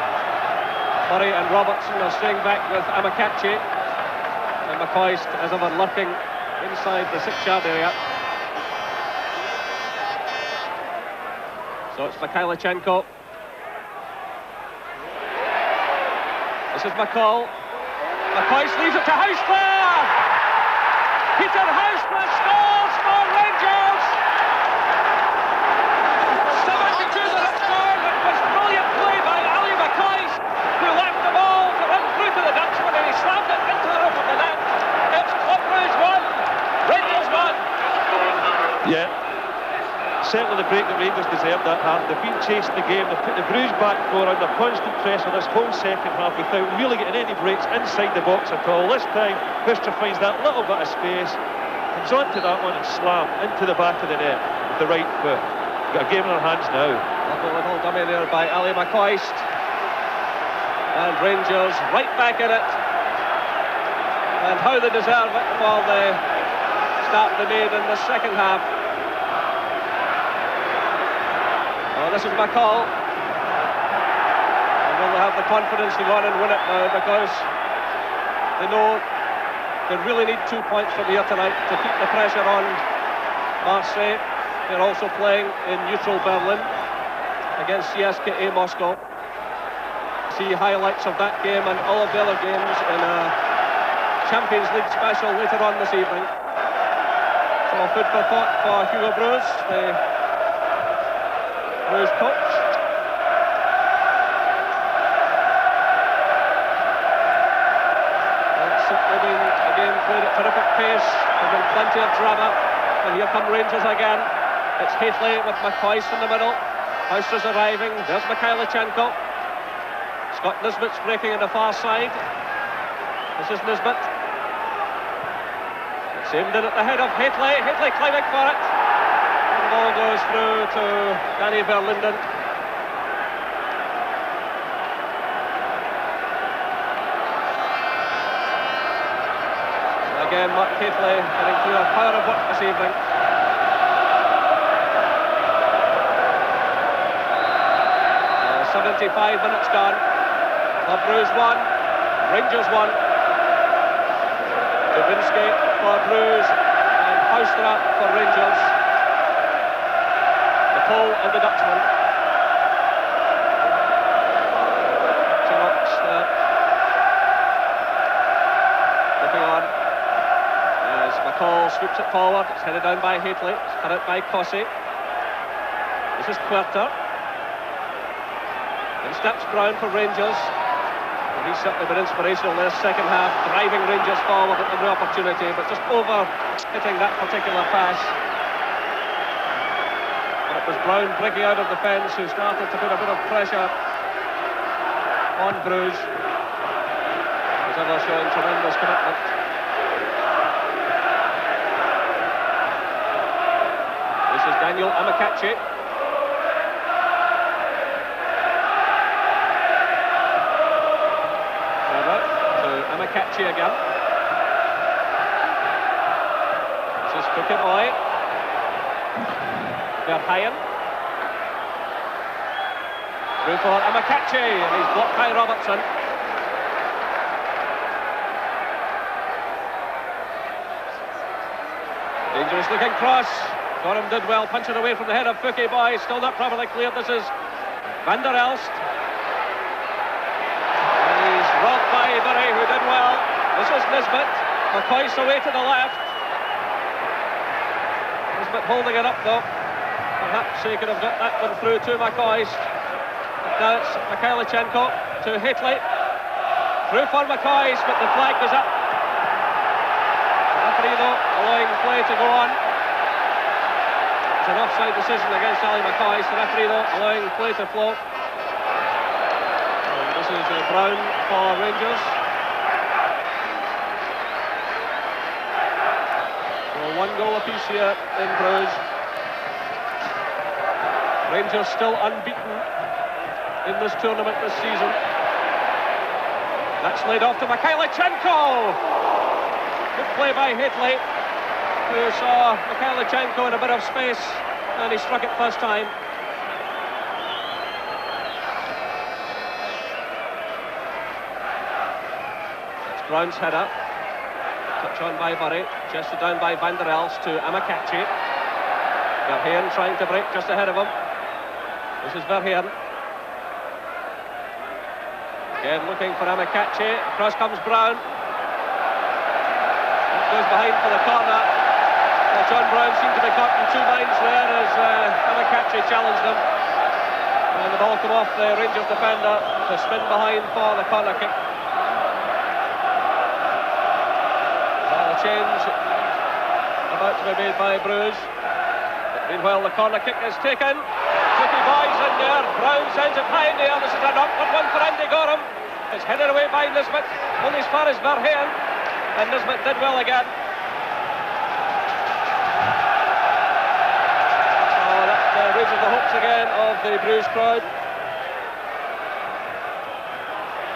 Murray and Robertson are staying back with Amakachi. And McCoist, as ever, lurking inside the 6-yard area. So it's Mikhailichenko. This is McCall. McCoist leaves it to Hausler! Peter Hausler scores for Rangers! 72 minutes gone. It was brilliant play by Ali McCoist, who left the ball to run through to the Dutchman, and he slammed it into the roof of the net. It's Club Brugge 1, Rangers 1. Yeah. Certainly the break that Rangers deserved that half. They've been chasing the game, they've put the Bruges back four under constant pressure this whole second half without really getting any breaks inside the box at all. This time, Worcester finds that little bit of space, comes onto that one and slam into the back of the net with the right foot. Got a game in our hands now. Lovely little dummy there by Ali McCoist. And Rangers right back in it. And how they deserve it for the start they made in the second half. This is McCall. And will they have the confidence to go on and win it now, because they know they really need 2 points from here tonight to keep the pressure on Marseille. They're also playing in neutral Berlin against CSKA Moscow. See highlights of that game and all of the other games in a Champions League special later on this evening. So food for thought for Hugo Broos, the Bruges coach. It's simply been a game played at terrific pace. There's been plenty of drama. And here come Rangers again. It's Hafley with McCoist in the middle. Hausler's arriving. There's Mikhailichenko. Scott Nisbet's breaking on the far side. This is Nisbet. It's aimed in at the head of Hafley. Hafley climbing for it. The ball goes through to Danny Verlinden. Again, Mark Hafley getting through a power of work this evening. 75 minutes gone. Club Brugge 1, Rangers 1. Dubinsky for Brugge and Hausler for Rangers. Paul and the Dutchman. Chinox looking on as McCall sweeps it forward. It's headed down by Hafley. It's cut out by Cossey. This is Querter. And steps Brown for Rangers. And he's certainly been inspirational in this second half, driving Rangers forward at every opportunity, but just over hitting that particular pass. It was Brown breaking out of the fence who started to put a bit of pressure on Bruges. As ever showing tremendous commitment. This is Daniel Amakachi. Over to Amakachi again. This is Kukimoy. Verheyen. Through for Amakachi, and he's blocked by Robertson. Dangerous looking cross. Gorham did well, punching away from the head of Fouquet Boy. Still not properly cleared. This is Van der Elst. And he's robbed by Bury, who did well. This is Nisbet. McCoist away to the left. Nisbet holding it up though. Perhaps he could have got that one through to McCoist. Now it's Mikhailichenko to Hafley. Through for McCoist, but the flag goes up. The referee though allowing play to go on. It's an offside decision against Ali McCoist. The referee though allowing play to flow. And this is Brown for Rangers. So 1 goal apiece here in Bruges. Rangers still unbeaten in this tournament this season. That's laid off to Mikhailichenko. Good play by Hafley, who saw Mikhailichenko in a bit of space, and he struck it first time. It's Brown's header. touch on by Murray, chested down by Van der Elst to Amakachi. Verheyen trying to break just ahead of him. This is Verheyen. Again looking for Amakachi. Across comes Brown. Goes behind for the corner. Well, John Brown seemed to be caught in two minds there as Amakachi challenged him. And the ball come off the Rangers defender to spin behind for the corner kick. A change about to be made by Bruges. But meanwhile the corner kick is taken. Cookie Boy's in there. Brown sends it high in the air. This is an awkward one for Andy Gorham. It's headed away by Nisbet. Only as far as Verheyen. And Nisbet did well again. Oh, that raises the hopes again of the Bruges crowd.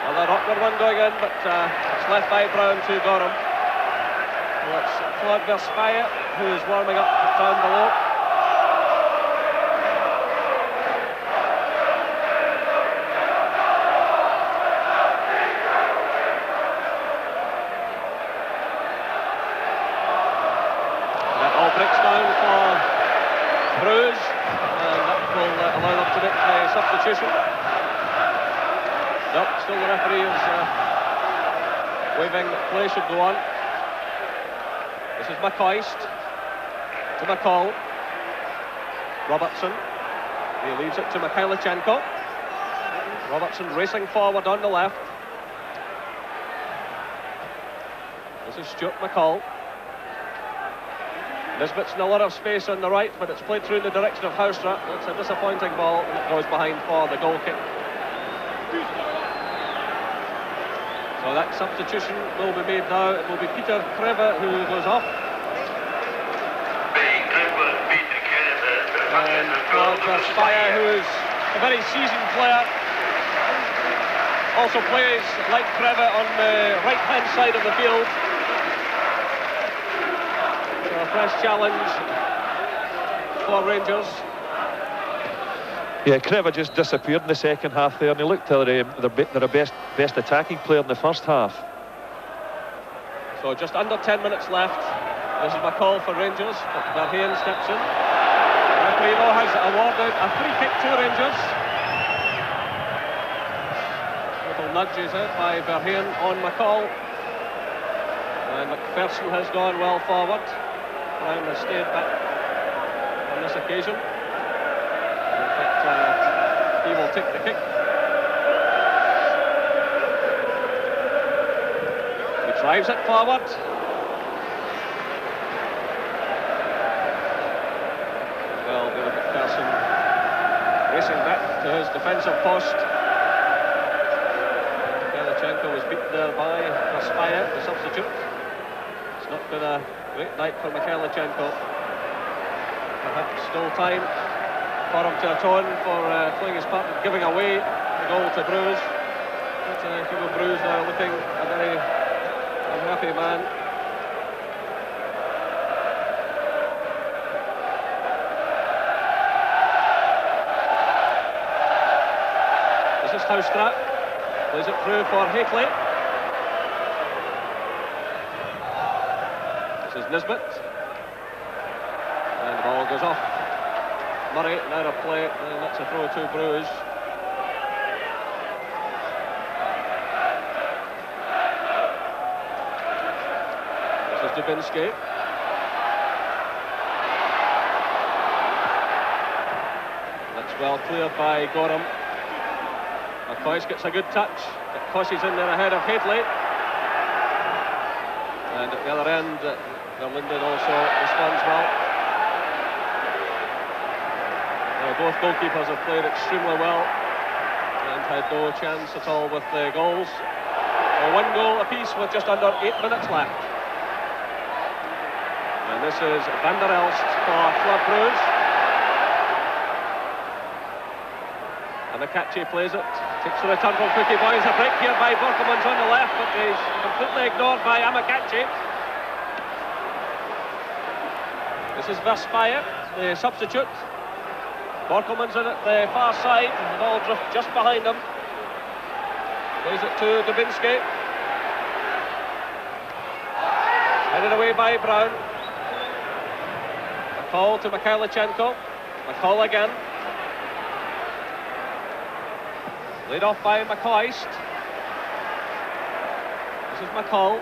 Well, that awkward one going in, but it's left by Brown to Gorham. Well, it's Club Brugge who's warming up down below. Breaks down for Bruges, and that will allow them to make a substitution. Nope, still the referee is waving play should go on. This is McCoist to McCall. Robertson, he leaves it to Mikhailichenko. Robertson racing forward on the left. This is Stuart McCall. Nisbet's in a lot of space on the right, but it's played through in the direction of Houstra. That's a disappointing ball, and it goes behind for the goal kick. So that substitution will be made now. It will be Peter Kreve who goes off. And Claude Verspire, who's a very seasoned player, also plays like Kreve on the right-hand side of the field. A fresh challenge for Rangers. Yeah, Kreve just disappeared in the second half there, and he looked to their best attacking player in the first half. So just under 10 minutes left. This is McCall for Rangers, but Verheyen steps in. Referee has awarded a free kick to Rangers. Little nudge is it by Verheyen on McCall. And McPherson has gone well forward. Brown has stayed back on this occasion. In fact, he will take the kick. He drives it forward. Well, David McPherson racing back to his defensive post. Mikhailichenko was beaten there by Verspire, the substitute. It's not been a great night for Mikhailichenko. Perhaps still time for him to atone for playing his part in giving away the goal to Bruges. But Hugo Bruges now looking a very unhappy man. This is Houstra. Plays it through for Hateley. This is Nisbet. And the ball goes off. Murray, now a play, and that's a throw to Bruges. This is Dubinsky. That's well cleared by Gorham. McCoist gets a good touch. Kossi's in there ahead of Hateley. And at the other end, Linden also responds well. Both goalkeepers have played extremely well and had no chance at all with the goals. One goal apiece with just under 8 minutes left. And this is Van der Elst for Club Brugge. And Amakachi plays it. Takes the return from Cookie Boys. A break here by Borkelmans on the left, but he's completely ignored by Amakachi. This is Verspire, the substitute. Borkelmans in at the far side, the ball drift just behind him. Plays it to Dubinsky. Cleared away by Brown. McCall to Mikhailichenko. McCall again. Laid off by McCoist. This is McCall.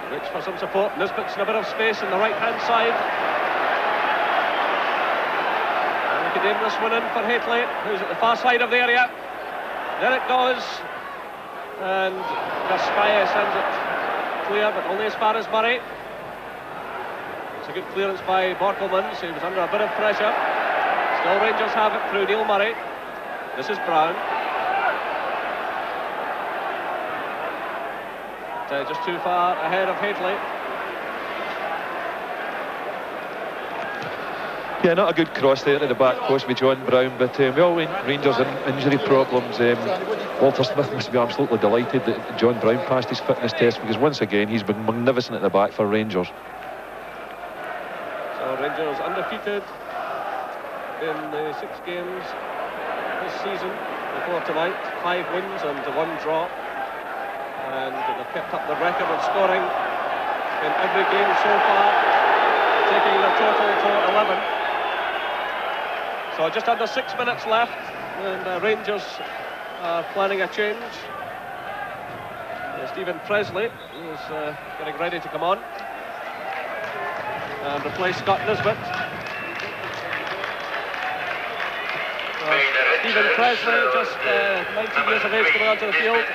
He waits for some support. Nisbet's in a bit of space on the right-hand side. And we can aim this one in for Haitley, who's at the far side of the area. There it goes. And Gaspaya sends it clear, but only as far as Murray. It's a good clearance by Borkelmans. He was under a bit of pressure. Still Rangers have it through Neil Murray. This is Brown. Just too far ahead of Haitley. Yeah, not a good cross there to the back post with John Brown, but well, Rangers in injury problems. Walter Smith must be absolutely delighted that John Brown passed his fitness test, because once again he's been magnificent at the back for Rangers. So Rangers undefeated in the 6 games this season before tonight. 5 wins and 1 draw. And they've kept up the record of scoring in every game so far, taking the total to 11. So just under 6 minutes left, and Rangers are planning a change. Stephen Presley is getting ready to come on and replace Scott Nisbet. Stephen Presley, just 19 years of age, coming onto the field.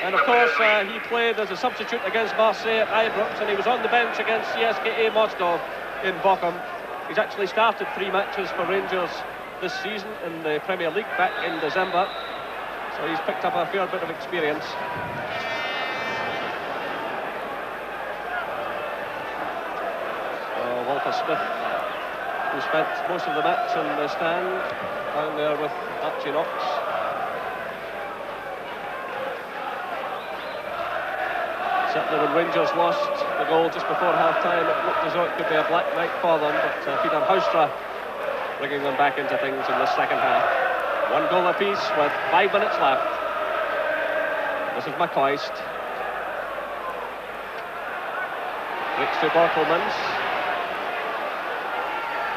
And of course, he played as a substitute against Marseille at Ibrox, and he was on the bench against CSKA Moscow in Bochum. He's actually started 3 matches for Rangers this season in the Premier League back in December. So he's picked up a fair bit of experience. Walter Smith, who spent most of the match in the stand down there with Archie Knox. Certainly when Rangers lost the goal just before half-time, it looked as though it could be a black night for them, but Peter Houstra bringing them back into things in the second half. 1 goal apiece with 5 minutes left. This is McCoist. Breaks to Borkelmans.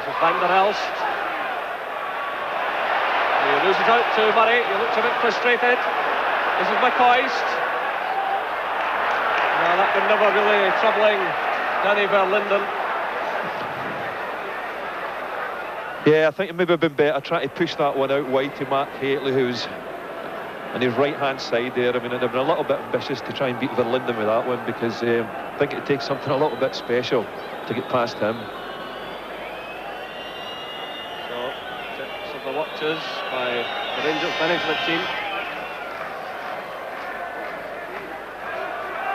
This is Van der Elst. He loses out to Murray. He looks a bit frustrated. This is McCoist. Well, that was never really troubling Danny Verlinden. Yeah, I think it maybe have been better trying to push that one out wide to Mark Haitley, who's on his right-hand side there. I mean, they've been a little bit ambitious to try and beat Verlinden with that one, because I think it takes something a little bit special to get past him. So, tips of the watches by the Rangers management team.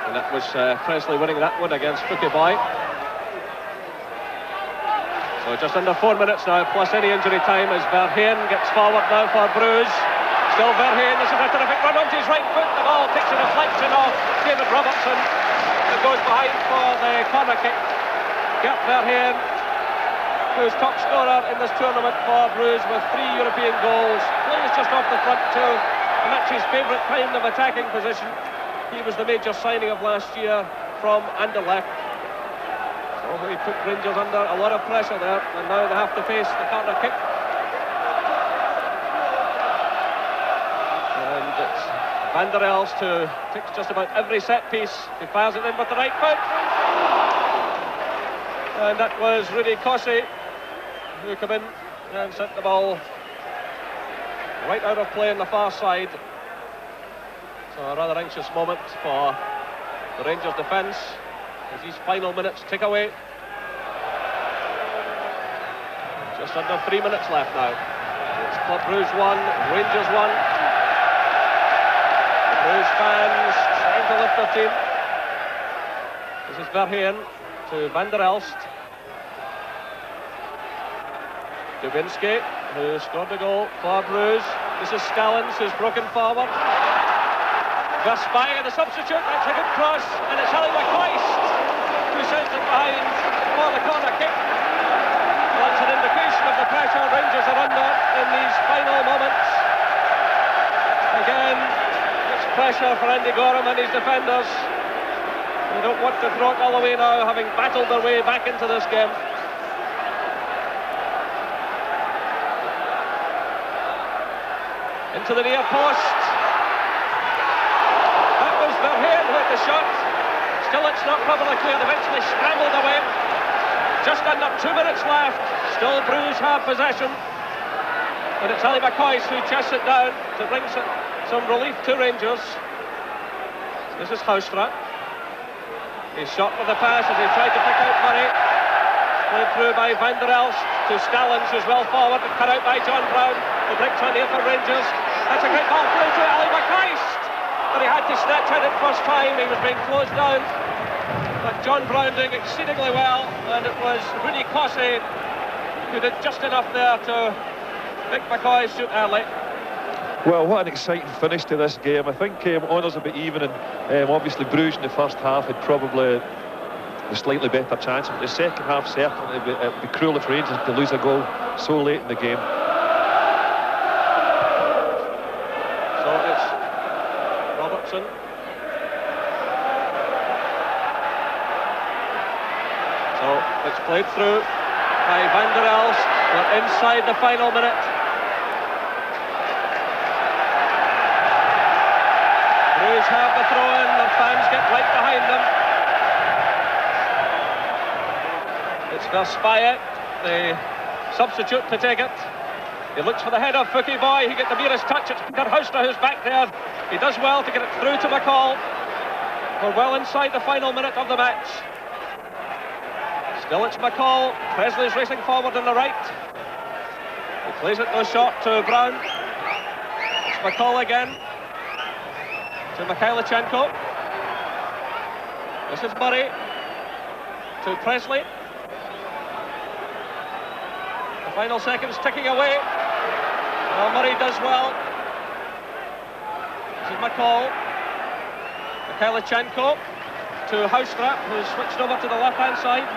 And that was Presley winning that one against Fookie Boy. So just under 4 minutes now, plus any injury time, as Verheyen gets forward now for Bruges. Still Verheyen, this is a terrific run onto his right foot. The ball takes a deflection off David Robertson. It goes behind for the corner kick. Gert Verheyen, who's top scorer in this tournament for Bruges with 3 European goals, plays just off the front too, and that's his favourite kind of attacking position. He was the major signing of last year from Anderlecht. So he put Rangers under a lot of pressure there, and now they have to face the corner kick. And it's Van der Elst who takes just about every set piece. He fires it in with the right foot. And that was Rudy Kossi who came in and sent the ball right out of play on the far side. So a rather anxious moment for the Rangers defence as these final minutes tick away. Just under 3 minutes left now. It's Club Brugge 1, Rangers 1. The Bruges fans trying to lift their team. This is Verheyen to Van der Elst. Dubinsky, who scored the goal for Bruges. This is Scallons, who's broken forward. Gaspaya, the substitute, that's a good cross, and it's Ali McCoist who sends it behind for the corner kick. That's an indication of the pressure Rangers are under in these final moments. Again, pressure for Andy Gorham and his defenders. They don't want to throw it all away now, having battled their way back into this game. Into the near post. That was Verheyen who hit the shot. Still it's not properly cleared, eventually scrambled away. Just under 2 minutes left. Still Bruges have possession. And it's Ali McCoyce who chests it down to bring some relief to Rangers. This is Houstra. He's shot with the pass as he tried to pick out Murray. Played through by Van der Elst to Stallings, who's well forward, and cut out by John Brown. The breaks on here for Rangers. That's a great ball through to Ali McCoyce. But he had to snatch at it first time. He was being closed down. But John Brown doing exceedingly well, and it was Rudy Cossey who did just enough there to make McCoy shoot early. Well, what an exciting finish to this game. I think honours a bit even, and obviously Bruges in the first half had probably the slightly better chance, but the second half certainly it'd be cruel if Rangers to lose a goal so late in the game. So it's Robertson. So it's played through by Van der Elst. We're inside the final minute. Bruges have the throw-in, the fans get right behind them. It's Verspaye, the substitute, to take it. He looks for the head of Fouki Boy. He gets the merest touch. It's Peter Houstra who's back there. He does well to get it through to McCall. We're well inside the final minute of the match. Still it's McCall. Presley's racing forward on the right. He plays it no short to Brown. It's McCall again. To Mikhailichenko. This is Murray. To Presley. The final seconds ticking away. Well, Murray does well. This is McCall. Mikhailichenko to Houstra, who's switched over to the left-hand side.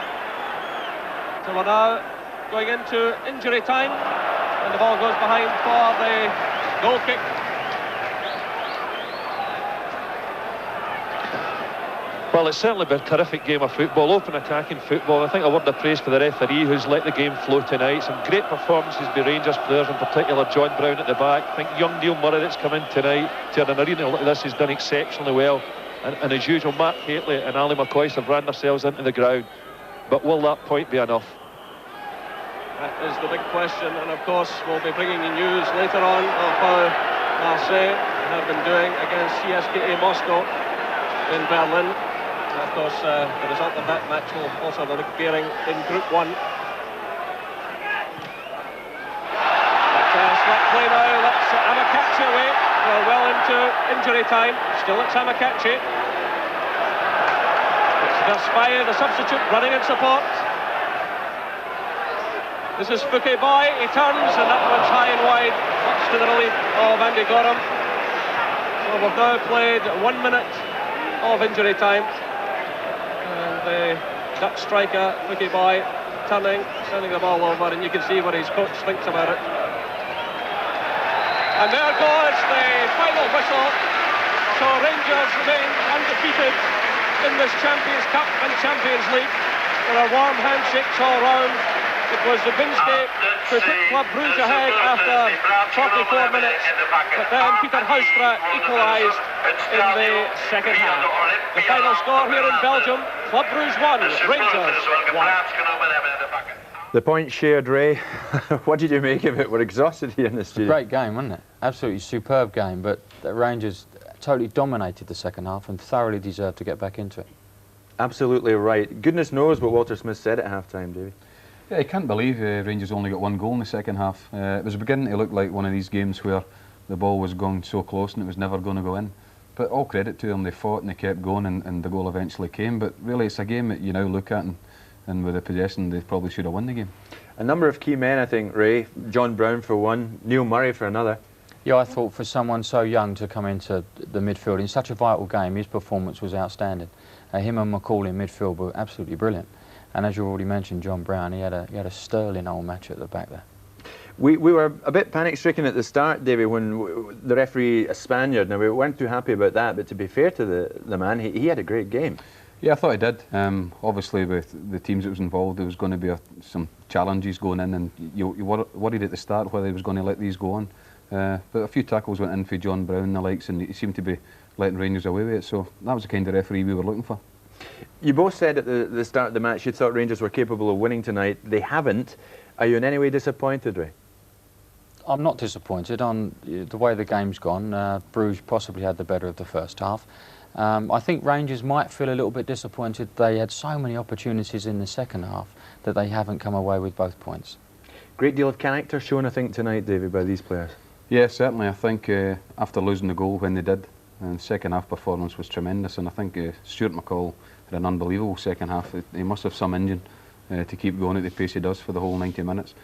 So we're now going into injury time, and the ball goes behind for the goal kick. Well, it's certainly been a terrific game of football, open attacking football. I think a word of praise for the referee who's let the game flow tonight. Some great performances by Rangers players, in particular John Brown at the back. I think young Neil Murray that's come in tonight to an arena like this has done exceptionally well. And as usual, Mark Haitley and Ali McCoyce have ran themselves into the ground. But will that point be enough? That is the big question, and of course we'll be bringing you news later on of how Marseille have been doing against CSKA Moscow in Berlin. And of course the result of that match will also have a big bearing in Group 1. But slap play now, that's Amakachi away. We're well into injury time. Still it's Amakachi. It's Verspaye, the substitute, running in support. This is Fouki Boy. He turns, and that one's high and wide, much to the relief of Andy Gorham. So we've now played 1 minute of injury time. And the Dutch striker, Fouki Boy, turning, sending the ball over, and you can see what his coach thinks about it. And there goes the final whistle. So Rangers remain undefeated in this Champions Cup and Champions League. There are warm handshakes all round. It was Zabinski who took Club Brugge ahead after 44 minutes, but then Peter Houstra equalised in the second half. The final score here in Belgium, Club Brugge 1, Rangers 1. The point shared, Ray. What did you make of it? We're exhausted here in the studio. Great game, wasn't it? Absolutely superb game, but the Rangers totally dominated the second half and thoroughly deserved to get back into it. Absolutely right. Goodness knows what Walter Smith said at half-time, Davey. Yeah, I can't believe Rangers only got 1 goal in the second half. It was beginning to look like one of these games where the ball was going so close and it was never going to go in. But all credit to them, they fought and they kept going, and the goal eventually came. But really, it's a game that you now look at, and with the possession, they probably should have won the game. A number of key men, I think, Ray. John Brown for one, Neil Murray for another. Yeah, I thought for someone so young to come into the midfield in such a vital game, his performance was outstanding. Him and McCall in midfield were absolutely brilliant. And as you already mentioned, John Brown, he had a sterling old match at the back there. We were a bit panic-stricken at the start, Davy, when the referee, a Spaniard, now we weren't too happy about that, but to be fair to the man, he had a great game. Yeah, I thought he did. Obviously, with the teams that was involved, there was going to be some challenges going in, and you worried at the start whether he was going to let these go on. But a few tackles went in for John Brown and the likes, and he seemed to be letting Rangers away with it, so that was the kind of referee we were looking for. You both said at the start of the match you thought Rangers were capable of winning tonight. They haven't. Are you in any way disappointed, Ray? I'm not disappointed on the way the game's gone. Bruges possibly had the better of the first half. I think Rangers might feel a little bit disappointed. They had so many opportunities in the second half that they haven't come away with both points. Great deal of character shown, I think, tonight, David, by these players. Yeah, certainly. I think after losing the goal when they did, and the second half performance was tremendous, and I think Stuart McCall had an unbelievable second half. He must have some engine to keep going at the pace he does for the whole 90 minutes.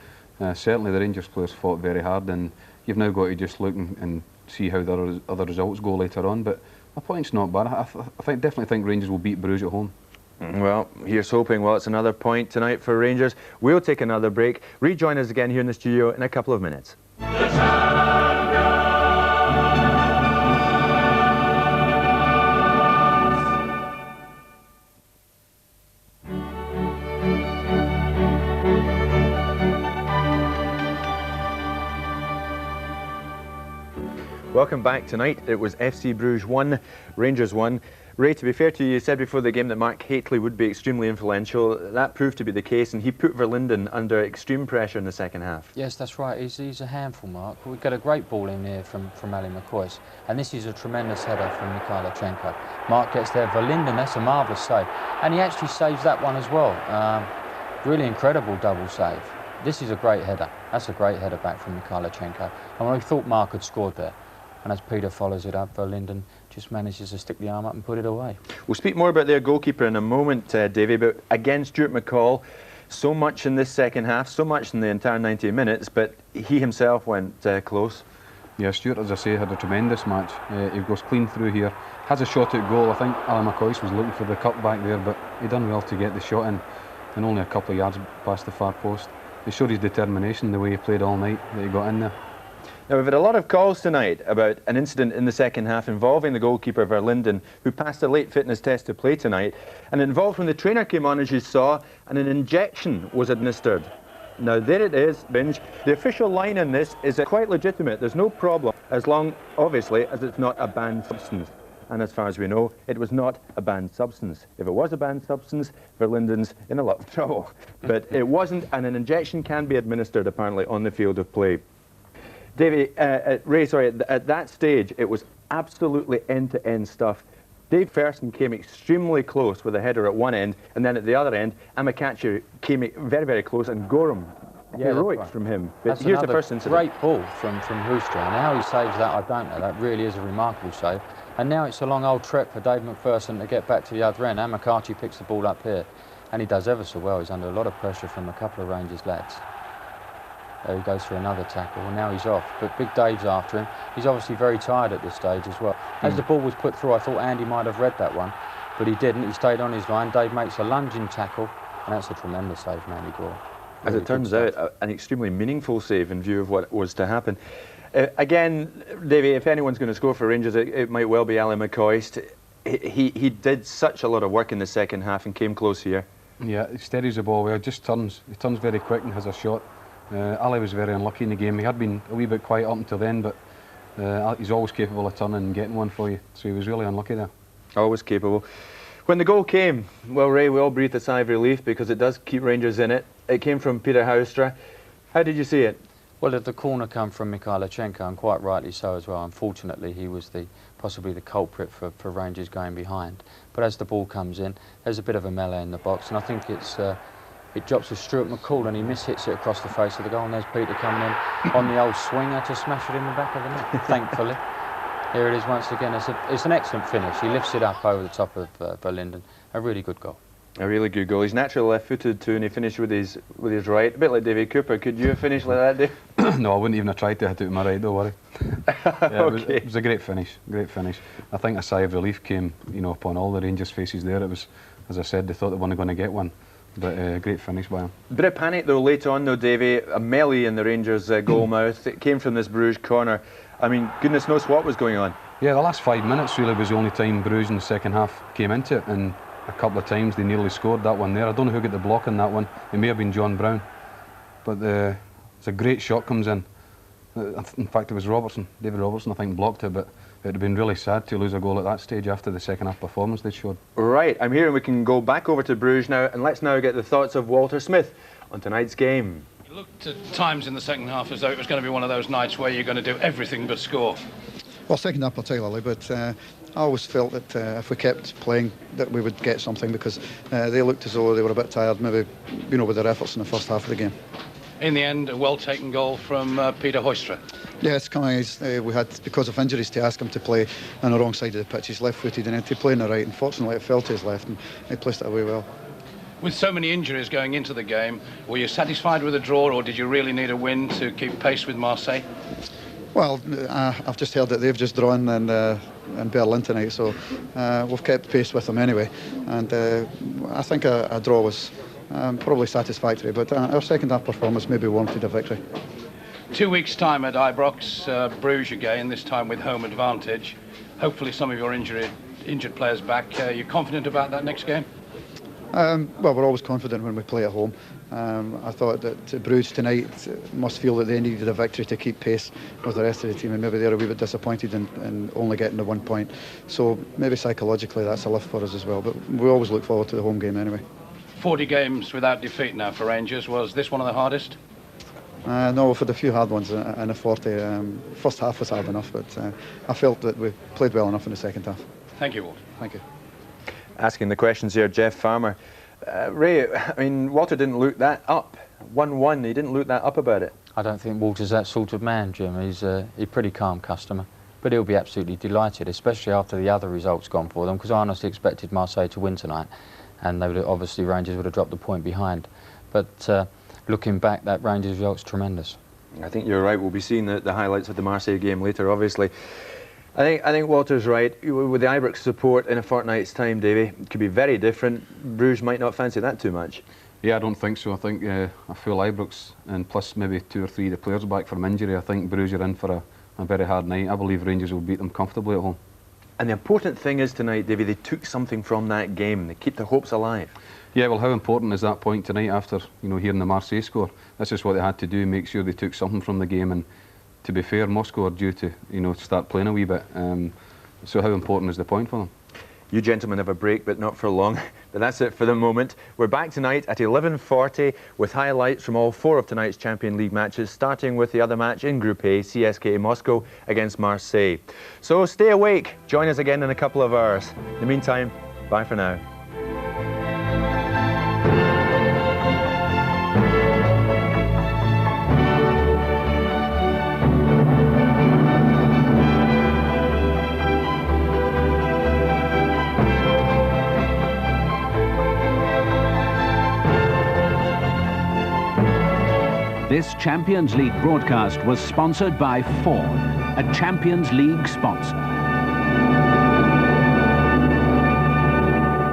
Certainly the Rangers players fought very hard, and you've now got to just look and see how the other results go later on, but a point's not bad. I definitely think Rangers will beat Bruges at home. Well, here's hoping. Well, it's another point tonight for Rangers. We'll take another break. Rejoin us again here in the studio in a couple of minutes. Welcome back tonight. It was FC Bruges 1, Rangers 1. Ray, to be fair to you, you said before the game that Mark Hateley would be extremely influential. That proved to be the case, and he put Verlinden under extreme pressure in the second half. Yes, that's right. He's a handful, Mark. We've got a great ball in here from Ali McCoist, and this is a tremendous header from Mikhailichenko. Mark gets there. Verlinden, that's a marvellous save, and he actually saves that one as well. Really incredible double save. This is a great header. That's a great header back from Mikhailichenko. And I thought Mark had scored there. And as Peter follows it up, Verlinden just manages to stick the arm up and put it away. We'll speak more about their goalkeeper in a moment, Davey, but again, Stuart McCall, so much in this second half, so much in the entire 90 minutes, but he himself went close. Yeah, Stuart, as I say, had a tremendous match. He goes clean through here, has a shot at goal. I think Alan McCoist was looking for the cut back there, but he done well to get the shot in, and only a couple of yards past the far post. He showed his determination, the way he played all night, that he got in there. Now, we've had a lot of calls tonight about an incident in the second half involving the goalkeeper Verlinden, who passed a late fitness test to play tonight, and it involved when the trainer came on, as you saw, and an injection was administered. Now, there it is, Binge. The official line on this is quite legitimate. There's no problem, as long, obviously, as it's not a banned substance. And as far as we know, it was not a banned substance. If it was a banned substance, Verlinden's in a lot of trouble. But it wasn't, and an injection can be administered, apparently, on the field of play. Davey, Ray, sorry, at that stage, it was absolutely end-to-end stuff. Dave Ferguson came extremely close with a header at one end, and then at the other end, Amakachi came very, very close, and Gorham, heroics right from him. But that's here's the first incident. Great ball from Houston, and how he saves that, I don't know. That really is a remarkable save. And now it's a long old trek for Dave McPherson to get back to the other end. Amakachi picks the ball up here, and he does ever so well. He's under a lot of pressure from a couple of Rangers lads. There he goes for another tackle, and now he's off. But Big Dave's after him. He's obviously very tired at this stage as well. As the ball was put through, I thought Andy might have read that one, but he didn't. He stayed on his line. Dave makes a lunging tackle, and that's a tremendous save from Andy Gore. As it turns out, an extremely meaningful save in view of what was to happen. Again, Davey, if anyone's going to score for Rangers, it might well be Alan McCoist. He did such a lot of work in the second half and came close here. Yeah, he steadies the ball well, just turns. He turns very quick and has a shot. Ali was very unlucky in the game. He had been a wee bit quiet up until then, but he's always capable of turning and getting one for you, so he was really unlucky there. Always capable. When the goal came, well, Ray, we all breathed a sigh of relief because it does keep Rangers in it. It came from Peter Houstra. How did you see it? Well, the corner come from Mikhailichenko, and quite rightly so as well. Unfortunately, he was possibly the culprit for Rangers going behind. But as the ball comes in, there's a bit of a melee in the box, and I think it drops to Stuart McCall, and he mishits it across the face of the goal, and there's Peter coming in on the old swinger to smash it in the back of the net, thankfully. Here it is once again. It's an excellent finish. He lifts it up over the top of Verlinden. A really good goal. A really good goal. He's naturally left-footed too, and he finished with his right. A bit like David Cooper. Could you have finished like that, Dave? No, I wouldn't even have tried to hit it with my right, don't worry. Yeah, okay. It was a great finish, great finish. I think a sigh of relief came, upon all the Rangers' faces there. It was, as I said, they thought they weren't going to get one. but great finish by him. Bit of panic though late on though, Davy. A melee in the Rangers goal mouth. It came from this Bruges corner. I mean, goodness knows what was going on. Yeah, the last 5 minutes really was the only time Bruges in the second half came into it, and a couple of times they nearly scored that one there. I don't know who got the block on that one. It may have been John Brown, but it's a great shot comes in. In fact, it was Robertson, David Robertson, I think, blocked it, but it would have been really sad to lose a goal at that stage after the second half performance they showed. Right, I'm here and we can go back over to Bruges now, and let's now get the thoughts of Walter Smith on tonight's game. It looked at times in the second half as though it was going to be one of those nights where you're going to do everything but score. Well, second half particularly, but I always felt that if we kept playing that we would get something, because they looked as though they were a bit tired, maybe, you know, with their efforts in the first half of the game. In the end, a well-taken goal from Peter Hoystra. Yes, we had, because of injuries, to ask him to play on the wrong side of the pitch. He's left-footed and to play on the right. Unfortunately, it fell to his left and he placed it away well. With so many injuries going into the game, were you satisfied with a draw, or did you really need a win to keep pace with Marseille? Well, I've just heard that they've just drawn in Berlin tonight, so we've kept pace with them anyway. And I think a draw was probably satisfactory, but our second half performance maybe warranted a victory. 2 weeks' time at Ibrox, Bruges again, this time with home advantage. Hopefully some of your injured players back. Are you confident about that next game? Well, we're always confident when we play at home. I thought that Bruges tonight must feel that they needed a victory to keep pace with the rest of the team, and maybe they're a wee bit disappointed in only getting the 1 point. So maybe psychologically that's a lift for us as well, but we always look forward to the home game anyway. 40 games without defeat now for Rangers. Was this one of the hardest? No, we've had a few hard ones in the 40. First half was hard enough, but I felt that we played well enough in the second half. Thank you, Walt. Thank you. Asking the questions here, Jeff Farmer. Ray, I mean, Walter didn't look that up. 1-1, he didn't look that up about it. I don't think Walter's that sort of man, Jim. He's a pretty calm customer, but he'll be absolutely delighted, especially after the other results gone for them, because I honestly expected Marseille to win tonight, and they would obviously Rangers would have dropped a point behind. But looking back, that Rangers result's tremendous. I think you're right. We'll be seeing the highlights of the Marseille game later, obviously. I think Walter's right. With the Ibrox support in a fortnight's time, Davy, it could be very different. Bruges might not fancy that too much. Yeah, I don't think so. I think a full Ibrox and plus maybe 2 or 3 of the players back from injury. I think Bruges are in for a very hard night. I believe Rangers will beat them comfortably at home. And the important thing is tonight, Davy, they took something from that game. They keep their hopes alive. Yeah, well, how important is that point tonight after, you know, hearing the Marseille score? That's just what they had to do, make sure they took something from the game. And to be fair, Moscow are due to, you know, start playing a wee bit. So how important is the point for them? You gentlemen have a break, but not for long. But that's it for the moment. We're back tonight at 11:40 with highlights from all 4 of tonight's Champions League matches, starting with the other match in Group A, CSKA Moscow against Marseille. So stay awake. Join us again in a couple of hours. In the meantime, bye for now. This Champions League broadcast was sponsored by Ford, a Champions League sponsor.